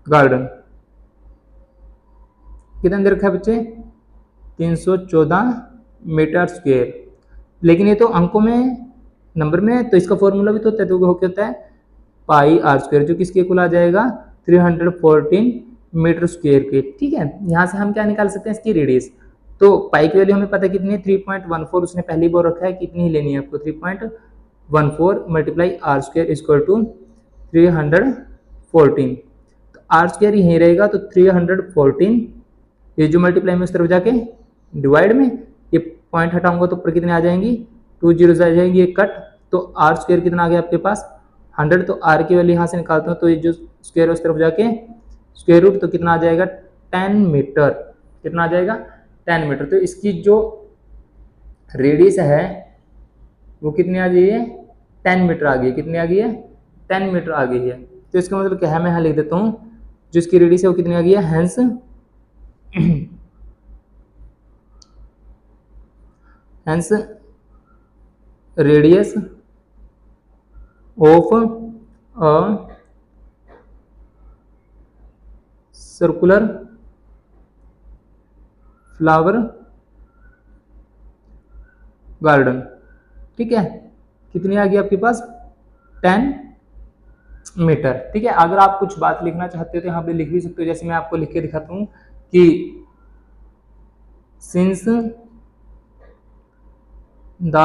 garden. कितना दे रखा है बच्चे, 314 मीटर स्क्वायर। लेकिन ये तो अंकों में नंबर में है, तो इसका फॉर्मूला भी तो होता है, तो वो क्या होता है पाई आर स्क्वायर, जो किसके इक्वल आ जाएगा 314 मीटर स्क्वायर के। ठीक है, यहाँ से हम क्या निकाल सकते हैं इसकी रेडियस। तो पाई की वैल्यू हमें पता कितनी है 3.14, उसने पहले ही बोल रखा है कितनी ही लेनी है आपको 3.14 multiply r square equal to 314। तो आर स्क्वायर यहीं रहेगा, तो 314 ये जो मल्टीप्लाई में उस तरफ जाके डिवाइड में ये पॉइंट हटाऊंगा तो ऊपर कितने आ जाएंगी 2 जीरोस आ जाएंगी, ये कट, तो आर स्क्वायर कितना आ गया आपके पास 100। तो आर की वैल्यू यहाँ से निकालता हूँ, तो ये जो स्क्वायर है उस तरफ जाके स्क्वायर रूट, तो कितना आ जाएगा 10 मीटर। कितना आ जाएगा 10 मीटर। तो इसकी जो रेडियस है वो कितनी आ गई है 10 मीटर आ गई है। कितनी आ गई है 10 मीटर आ गई है। तो इसका मतलब क्या है, मैं यहाँ लिख देता हूँ जो इसकी रेडियस है वो कितनी आ गई है, hence hence radius of a circular flower garden. ठीक है, कितनी आ गई आपके पास 10 मीटर। ठीक है, अगर आप कुछ बात लिखना चाहते हो तो यहाँ पे लिख भी सकते हो, जैसे मैं आपको लिख के दिखाता हूँ कि सिंस द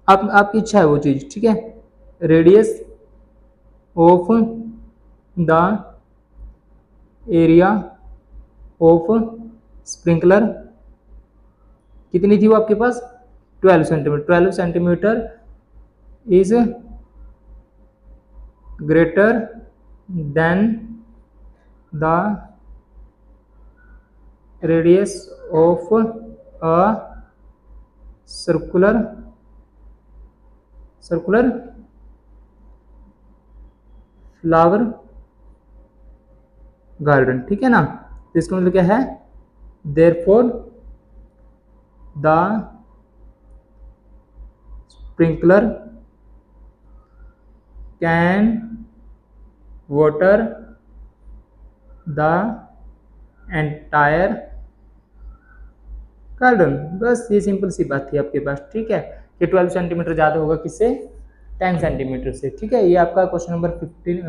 आपकी इच्छा है वो चीज। ठीक है, radius of the area of sprinkler कितनी थी वो आपके पास 12 centimetre. 12 centimetre is greater than the radius of a circular flower garden. ठीक है ना, तो इसका मतलब क्या है therefore the sprinkler can water the entire garden. बस ये सिंपल सी बात थी आपके पास। ठीक है, कि 12 सेंटीमीटर ज़्यादा होगा किससे 10 सेंटीमीटर से। ठीक है, ये आपका क्वेश्चन नंबर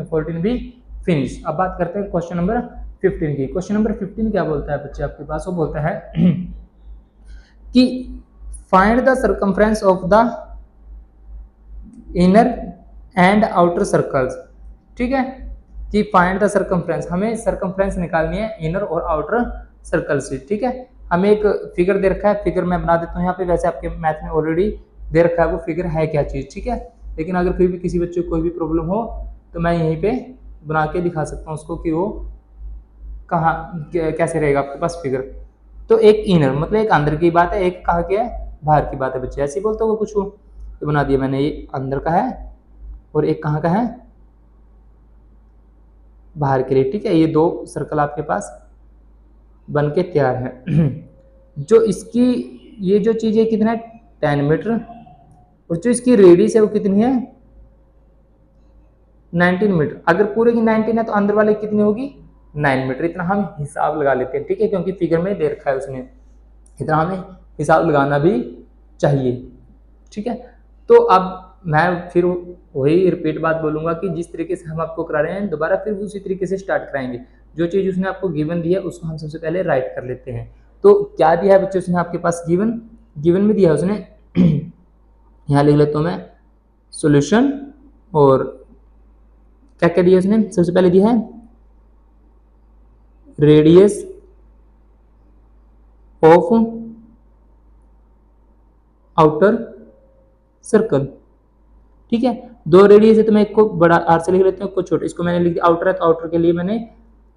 14 भी फिनिश। अब बात करते हैं क्वेश्चन नंबर 15 की। क्वेश्चन नंबर 15 क्या बोलता है बच्चे आपके पास, वो बोलता है कि find the circumference of the inner and outer circles. ठीक है, कि फाइंड द सर्कमफ्रेंस, हमें सर्कमफ्रेंस निकालनी है इनर और आउटर सर्कल से। ठीक है, हमें एक फिगर दे रखा है, फिगर मैं बना देता हूँ यहाँ पे, वैसे आपके मैथ में ऑलरेडी दे रखा है वो फिगर है क्या चीज़। ठीक है, लेकिन अगर फिर भी किसी बच्चे को कोई भी प्रॉब्लम हो तो मैं यहीं पे बना के दिखा सकता हूँ उसको कि वो कहाँ कैसे रहेगा आपके पास फिगर। तो एक इनर मतलब एक अंदर की बात है, एक कहाँ की है बाहर की बात है बच्चे, ऐसे ही बोलते हो कुछ हो। तो बना दिया मैंने, ये अंदर का है और एक कहाँ का है बाहर के लिए। ठीक है, ये दो सर्कल आपके पास बन के तैयार है। जो इसकी ये जो चीज़ है कितना है 10 मीटर, और जो इसकी रेडियस है वो कितनी है 19 मीटर। अगर पूरे की 19 है तो अंदर वाले कितनी होगी 9 मीटर। इतना हम हिसाब लगा लेते हैं। ठीक है, क्योंकि फिगर में दे रखा है उसने, इतना हमें हिसाब लगाना भी चाहिए। ठीक है, तो अब मैं फिर वही रिपीट बात बोलूंगा कि जिस तरीके से हम आपको करा रहे हैं दोबारा फिर उसी तरीके से स्टार्ट कराएंगे। जो चीज़ उसने आपको गिवन दी है उसको हम सबसे पहले राइट कर लेते हैं। तो क्या दिया है बच्चे उसने आपके पास गिवन में दिया है उसने यहाँ लिख लेता हूँ मैं सॉल्यूशन, और क्या क्या दिया उसने, सबसे पहले दिया है रेडियस ऑफ आउटर सर्कल। ठीक है, दो रेडियस है तो मैं एक को बड़ा आर से लिख लेता हूँ, एक को छोटा। इसको मैंने लिख दिया आउटर है, तो आउटर के लिए मैंने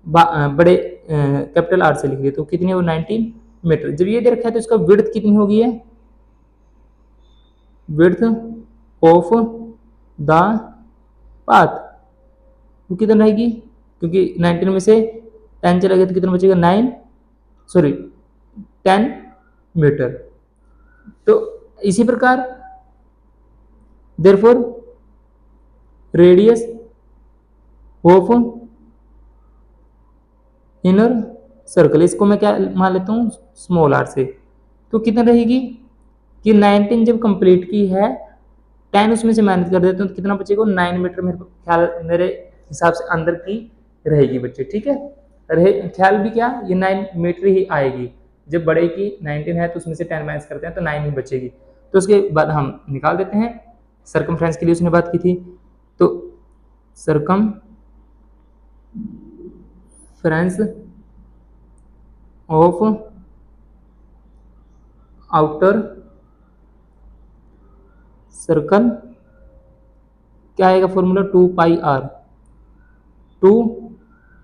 बड़े कैपिटल आर से लिख दिए तो कितनी है वो 19 मीटर। जब ये दे रखा है तो इसका विड्थ कितनी होगी है, विड्थ ऑफ द पाथ वो कितनी रहेगी, क्योंकि 19 में से 10 चला गया तो कितना बचेगा 10 मीटर। तो इसी प्रकार therefore radius of inner circle, इसको मैं क्या मान लेता हूँ स्मॉल आर से, तो कितना रहेगी कि 19 जब कंप्लीट की है 10 उसमें से माइनस कर देते हैं तो कितना बचेगा 9 मीटर मेरे हिसाब से अंदर की रहेगी बच्चे। ठीक है, ख्याल भी क्या ये 9 मीटर ही आएगी, जब बड़े की 19 है तो उसमें से 10 माइनस करते हैं तो 9 ही बचेगी। तो उसके बाद हम निकाल देते हैं, सर्कमफ्रेंस के लिए उसने बात की थी, तो सर्कमफ्रेंस ऑफ आउटर सर्कल क्या आएगा फॉर्मूला 2 पाई आर। 2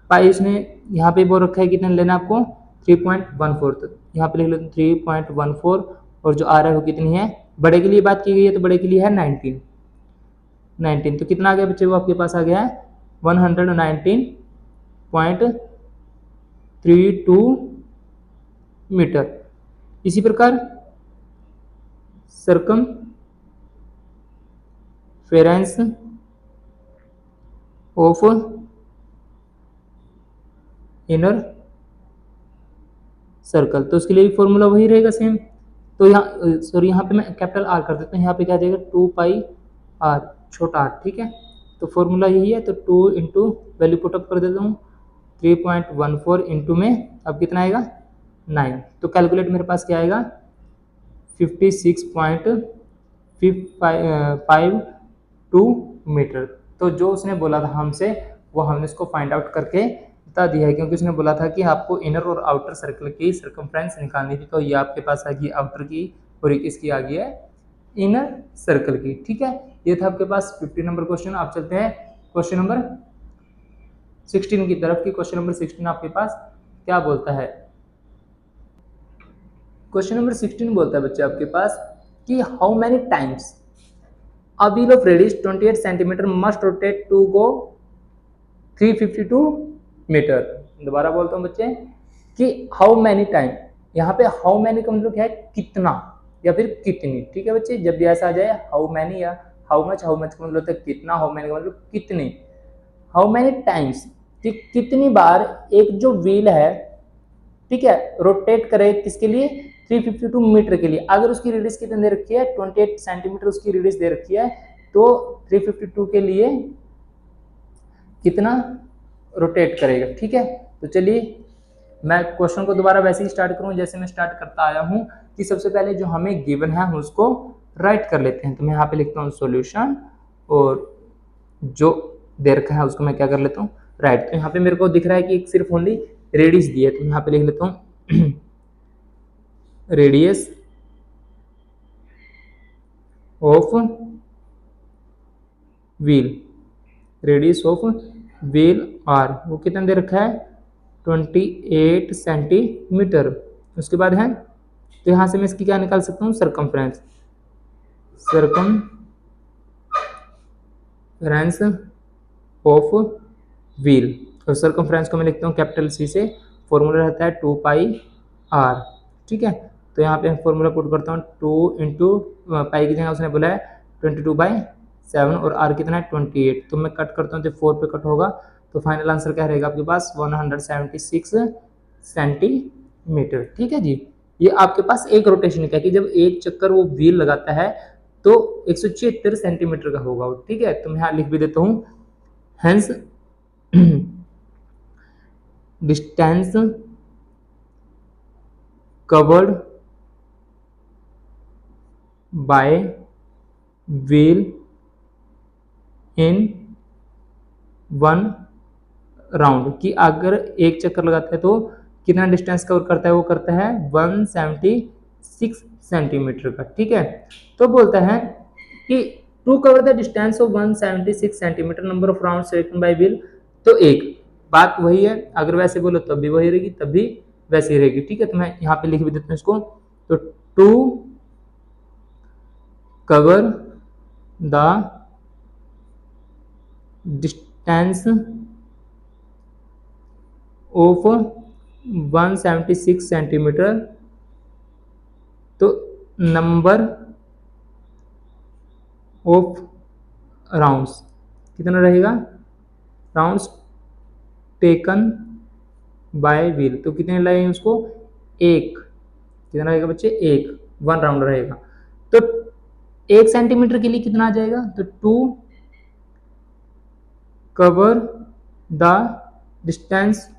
पाई इसने यहाँ पे बोल रखा है कितना लेना आपको 3.14, तो यहाँ पे लिख लेते हैं 3.14 और जो आर है वो कितनी है, बड़े के लिए बात की गई है तो बड़े के लिए है 19, तो कितना आ गया बच्चे वो आपके पास आ गया है 119.32 मीटर। इसी प्रकार सर्कमफेरेंस ऑफ इनर सर्कल, तो उसके लिए भी फॉर्मूला वही रहेगा सेम। तो यहाँ सॉरी यहाँ पे मैं कैपिटल आर कर देता हूँ, यहाँ पे क्या आ जाएगा 2 पाई आर छोटा आर। ठीक है, तो फॉर्मूला यही है, तो 2 इंटू वैल्यू पुटअप कर देता हूँ 3.14 इंटू में अब कितना आएगा 9, तो कैलकुलेट मेरे पास क्या आएगा 56.52 मीटर। तो जो उसने बोला था हमसे वो हमने इसको फाइंड आउट करके बता दिया है, क्योंकि उसने बोला था कि आपको इनर और आउटर सर्कल की सर्कमफ्रेंस निकालनी थी, तो ये आपके पास आ गई आउटर की और एक इसकी आ गई है इनर सर्कल की। ठीक है, ये था आपके पास 50 नंबर क्वेश्चन। आप चलते हैं क्वेश्चन नंबर 16 की तरफ की। क्वेश्चन नंबर 16 आपके पास क्या बोलता है, क्वेश्चन नंबर 16 बोलता है बच्चे आपके पास कि how many times a wheel of radius 28 centimetre must rotate to go 352 metre. दोबारा बोलता हूँ बच्चे कि हाउ मैनी टाइम, यहाँ पे हाउ मैनी का मतलब क्या है कितना या फिर कितनी। ठीक है बच्चे, जब भी ऐसा आ जाए हाउ मैनी या हाउ मच का मतलब होता है कितना, हाउ मैनी का मतलब कितनी। हाउ मैनी टाइम्स कि कितनी बार एक जो व्हील है ठीक है रोटेट करे किसके लिए 352 मीटर के लिए। अगर उसकी रेडियस कितनी दे रखी है 28 सेंटीमीटर उसकी रेडियस दे रखी है, तो 352 के लिए कितना रोटेट करेगा। ठीक है, तो चलिए मैं क्वेश्चन को दोबारा वैसे ही स्टार्ट करूं जैसे मैं स्टार्ट करता आया हूं कि सबसे पहले जो हमें गिवन है हम उसको राइट कर लेते हैं। तो मैं यहाँ पे लिखता हूँ सॉल्यूशन और जो दे रखा है उसको मैं क्या कर लेता हूँ राइट। तो यहाँ पे मेरे को दिख रहा है कि एक सिर्फ ओनली रेडियस दी है, तो यहाँ पे लिख लेता हूँ radius of wheel, radius of wheel are वो कितना दे रखा है 28 सेंटीमीटर। उसके बाद है तो यहाँ से मैं इसकी क्या निकाल सकता हूँ सर्कमफ्रेंस, सर्कमफ्रेंस ऑफ व्हील, और सर्कमफ्रेंस को मैं लिखता हूँ कैपिटल सी से, फॉर्मूला रहता है 2 पाई आर। ठीक है, तो यहाँ पे फॉर्मूला पुट करता हूँ 2 इंटू पाई की जगह उसने बोला है 22/7 और आर कितना है 28, तो मैं कट करता हूँ जब 4 पे कट होगा तो फाइनल आंसर क्या रहेगा आपके पास 176 सेंटीमीटर। ठीक है जी, ये आपके पास एक रोटेशन का कि जब एक चक्कर वो व्हील लगाता है तो 176 सेंटीमीटर का होगा वो। ठीक है, तो मैं यहाँ लिख भी देता हूँ hence distance covered bye wheel in 1 round, कि अगर एक चक्कर लगाता है तो कितना डिस्टेंस कवर करता है, वो करता है 176 सेंटीमीटर का। ठीक है, तो बोलता है कि to cover the distance of 176 centimetre number of round taken by wheel, तो एक बात वही है, अगर वैसे बोलो तब भी वही रहेगी, तब भी वैसे ही रहेगी। ठीक है, तो मैं यहाँ पे लिख भी देता हूँ इसको। तो to cover the distance of 176 centimetre, तो नंबर ऑफ राउंड्स कितना रहेगा, राउंड्स टेकन बाय व्हील, तो कितने लगेंगे उसको, एक, कितना रहेगा बच्चे, एक, 1 राउंड रहेगा। तो 1 सेंटीमीटर के लिए कितना आ जाएगा, तो 2 cover the distance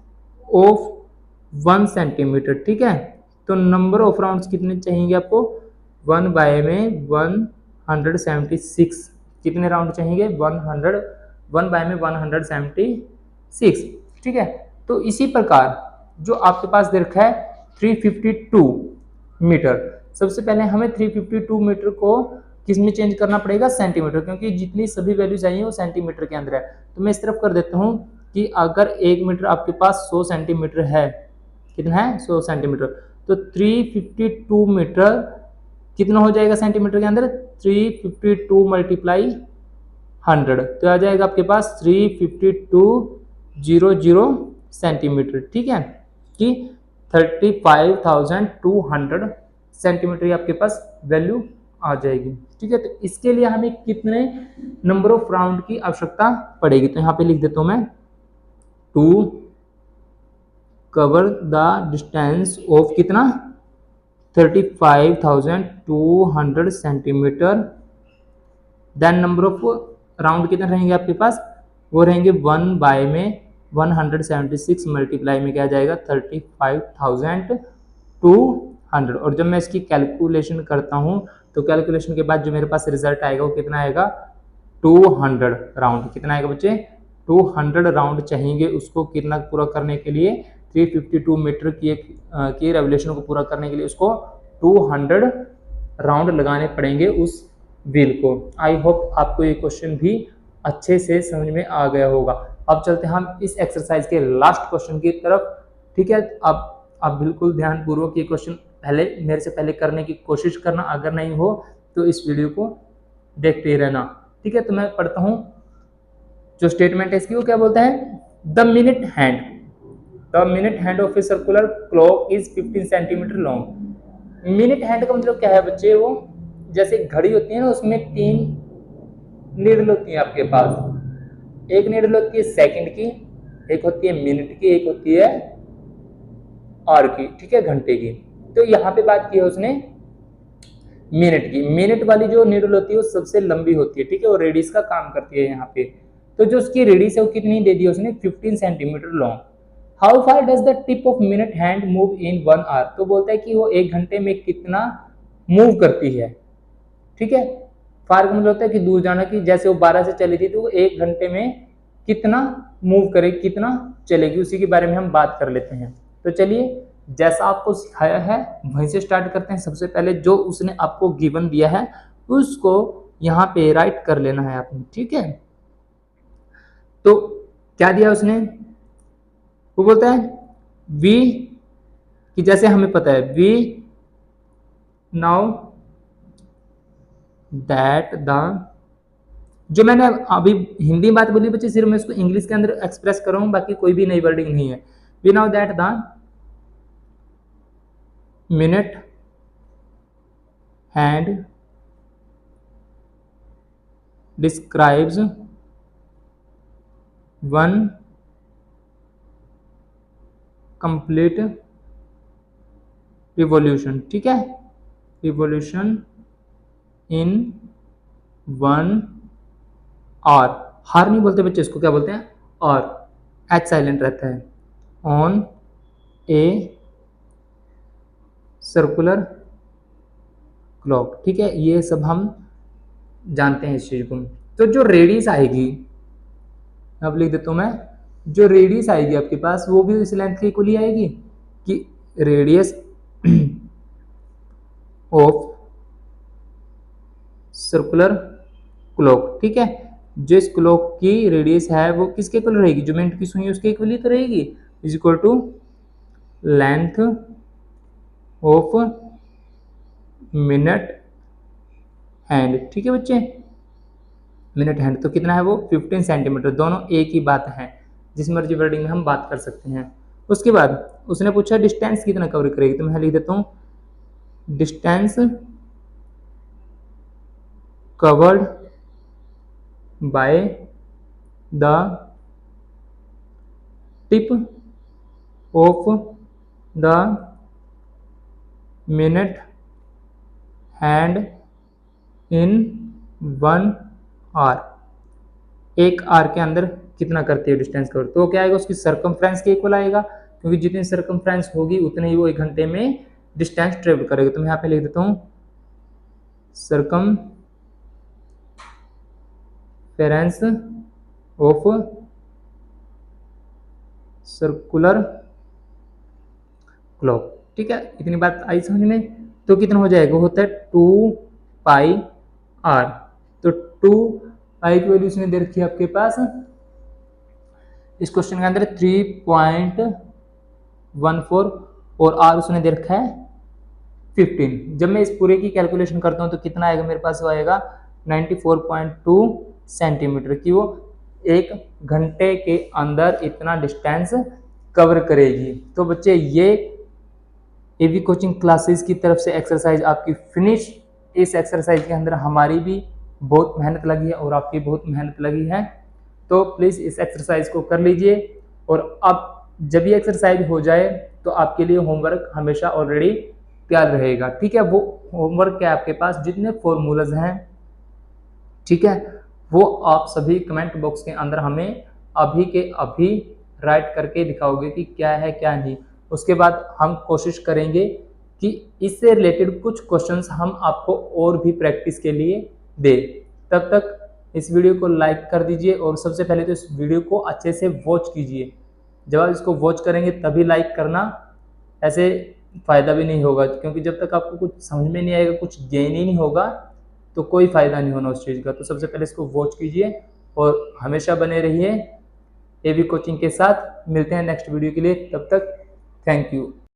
of 1 centimetre. ठीक है, तो नंबर ऑफ राउंड्स कितने चाहिए आपको, 1 बाय में 176, कितने राउंड चाहिए, 1 बाय में 176। ठीक है, तो इसी प्रकार जो आपके पास दे रखा है 352 मीटर, सबसे पहले हमें 352 मीटर को किस में चेंज करना पड़ेगा, सेंटीमीटर, क्योंकि जितनी सभी वैल्यूज आई है वो सेंटीमीटर के अंदर है। तो मैं इस तरफ कर देता हूँ कि अगर 1 मीटर आपके पास 100 सेंटीमीटर है, कितना है, 100 सेंटीमीटर, तो 352 मीटर कितना हो जाएगा सेंटीमीटर के अंदर, 352 मल्टीप्लाई 100, तो आ जाएगा आपके पास 35200 सेंटीमीटर। ठीक है, कि 35,200 सेंटीमीटर आपके पास वैल्यू आ जाएगी। ठीक है, तो इसके लिए हमें कितने नंबर ऑफ राउंड की आवश्यकता पड़ेगी, तो यहाँ पे लिख देता हूँ मैं, to cover the distance of कितना, 35,200 centimetre, then number of round कितने रहेंगे आपके पास, वो रहेंगे 1 बाय में 176 मल्टीप्लाई में क्या जाएगा, 35,200। और जब मैं इसकी कैलकुलेशन करता हूँ तो कैलकुलेशन के बाद जो मेरे पास रिजल्ट आएगा वो कितना आएगा, 200 राउंड। कितना आएगा बच्चे, 200 राउंड चाहिए उसको कितना पूरा करने के लिए, 352 मीटर की रेवोल्यूशन को पूरा करने के लिए उसको 200 राउंड लगाने पड़ेंगे उस व्हील को। आई होप आपको ये क्वेश्चन भी अच्छे से समझ में आ गया होगा। अब चलते हैं हम इस एक्सरसाइज के लास्ट क्वेश्चन की तरफ। ठीक है, अब आप बिल्कुल ध्यानपूर्वक ये क्वेश्चन पहले मेरे से पहले करने की कोशिश करना, अगर नहीं हो तो इस वीडियो को देखते ही रहना। ठीक है, तो मैं पढ़ता हूँ जो स्टेटमेंट है इसकी, वो क्या बोलता है, the minute hand of a circular clock is 15 centimetre long. Minute hand का मतलब क्या है बच्चे, वो जैसे घड़ी होती है ना, उसमें 3 नीडल होती है आपके पास, एक नीडल होती है सेकंड की, एक होती है मिनट की, एक होती है आवर की, ठीक है, घंटे की। तो यहाँ पे बात की है उसने मिनट की। मिनट वाली जो नीडल होती है वो सबसे लंबी होती है, ठीक है, वो रेडियस का काम करती है यहाँ पे। तो जो उसकी रेडियस है वो कितनी दे दी उसने, 15 centimetre long. How far does the tip of minute hand move in 1 hour, तो बोलता है कि वो 1 घंटे में कितना मूव करती है। ठीक है, फार का मतलब होता है कि दूर जाना, कि जैसे वो 12 से चली थी तो वो 1 घंटे में कितना मूव करेगी, कितना चलेगी, उसी के बारे में हम बात कर लेते हैं। तो चलिए, जैसा आपको सिखाया है वहीं से स्टार्ट करते हैं। सबसे पहले जो उसने आपको गिवन दिया है उसको यहाँ पे राइट कर लेना है आपने। ठीक है, तो क्या दिया उसने, वो बोलता है वी, कि जैसे हमें पता है वी नाउ दैट द, जो मैंने अभी हिंदी बात बोली बच्चे, सिर्फ मैं इसको इंग्लिश के अंदर एक्सप्रेस कर रहा हूँ, बाकी कोई भी नई वर्डिंग नहीं है। We know that the minute hand describes 1 complete revolution. ठीक है, रिवॉल्यूशन इन 1 आवर, हार नहीं बोलते बच्चे, इसको क्या बोलते हैं, और एच साइलेंट रहता है, ऑन ए सर्कुलर क्लॉक। ठीक है, ये सब हम जानते हैं इस चीज को। तो जो रेडियस आएगी, अब लिख देता हूं मैं, जो रेडियस आएगी आपके पास वो भी इस लेंथ की इक्वल ही आएगी, कि रेडियस ऑफ सर्कुलर क्लॉक। ठीक है, जो इस क्लॉक की रेडियस है वो किसके इक्वल रहेगी, जो मिनट की सुई उसके इक्वल ही तो रहेगी, is equal to length of minute hand. ठीक है बच्चे, मिनट हैंड तो कितना है वो 15 सेंटीमीटर, दोनों एक ही बात है, जिस मर्जी वर्डिंग में हम बात कर सकते हैं। उसके बाद उसने पूछा डिस्टेंस कितना कवर करेगी, तो मैं लिख देता हूँ distance covered by the tip of the minute hand in 1 hour. एक आर के अंदर कितना करती है डिस्टेंस कवर, तो क्या आएगा उसकी सरकमफ्रेंस के इक्वल आएगा, क्योंकि जितनी सरकमफ्रेंस होगी उतने ही वो 1 घंटे में डिस्टेंस ट्रेवल करेगा। तो मैं यहाँ पे लिख देता हूँ सरकमफेरेंस ऑफ सर्कुलर क्लॉक। ठीक है, इतनी बात आई समझ में। तो कितना हो जाएगा, होता है 2 पाई आर। तो 2 पाई की वैल्यू उसने दे रखी है आपके पास इस क्वेश्चन के अंदर 3.14 और आर उसने दे रखा है 15। जब मैं इस पूरे की कैलकुलेशन करता हूं तो कितना आएगा मेरे पास, वो आएगा 94.2 सेंटीमीटर की वो 1 घंटे के अंदर इतना डिस्टेंस कवर करेगी। तो बच्चे ये एवी कोचिंग क्लासेस की तरफ से एक्सरसाइज आपकी फिनिश। इस एक्सरसाइज के अंदर हमारी भी बहुत मेहनत लगी है और आपकी बहुत मेहनत लगी है, तो प्लीज़ इस एक्सरसाइज को कर लीजिए। और अब जब ये एक्सरसाइज हो जाए तो आपके लिए होमवर्क हमेशा ऑलरेडी तैयार रहेगा। ठीक है, वो होमवर्क के आपके पास जितने फॉर्मूलाज हैं, ठीक है, वो आप सभी कमेंट बॉक्स के अंदर हमें अभी के अभी राइट करके दिखाओगे कि क्या है क्या नहीं। उसके बाद हम कोशिश करेंगे कि इससे रिलेटेड कुछ क्वेश्चंस हम आपको और भी प्रैक्टिस के लिए दें। तब तक इस वीडियो को लाइक कर दीजिए और सबसे पहले तो इस वीडियो को अच्छे से वॉच कीजिए। जब आप इसको वॉच करेंगे तभी लाइक करना, ऐसे फ़ायदा भी नहीं होगा, क्योंकि जब तक आपको कुछ समझ में नहीं आएगा, कुछ गेन ही नहीं होगा, तो कोई फ़ायदा नहीं होना उस चीज़ का। तो सबसे पहले इसको वॉच कीजिए और हमेशा बने रहिए एवी कोचिंग के साथ। मिलते हैं नेक्स्ट वीडियो के लिए, तब तक थैंक यू।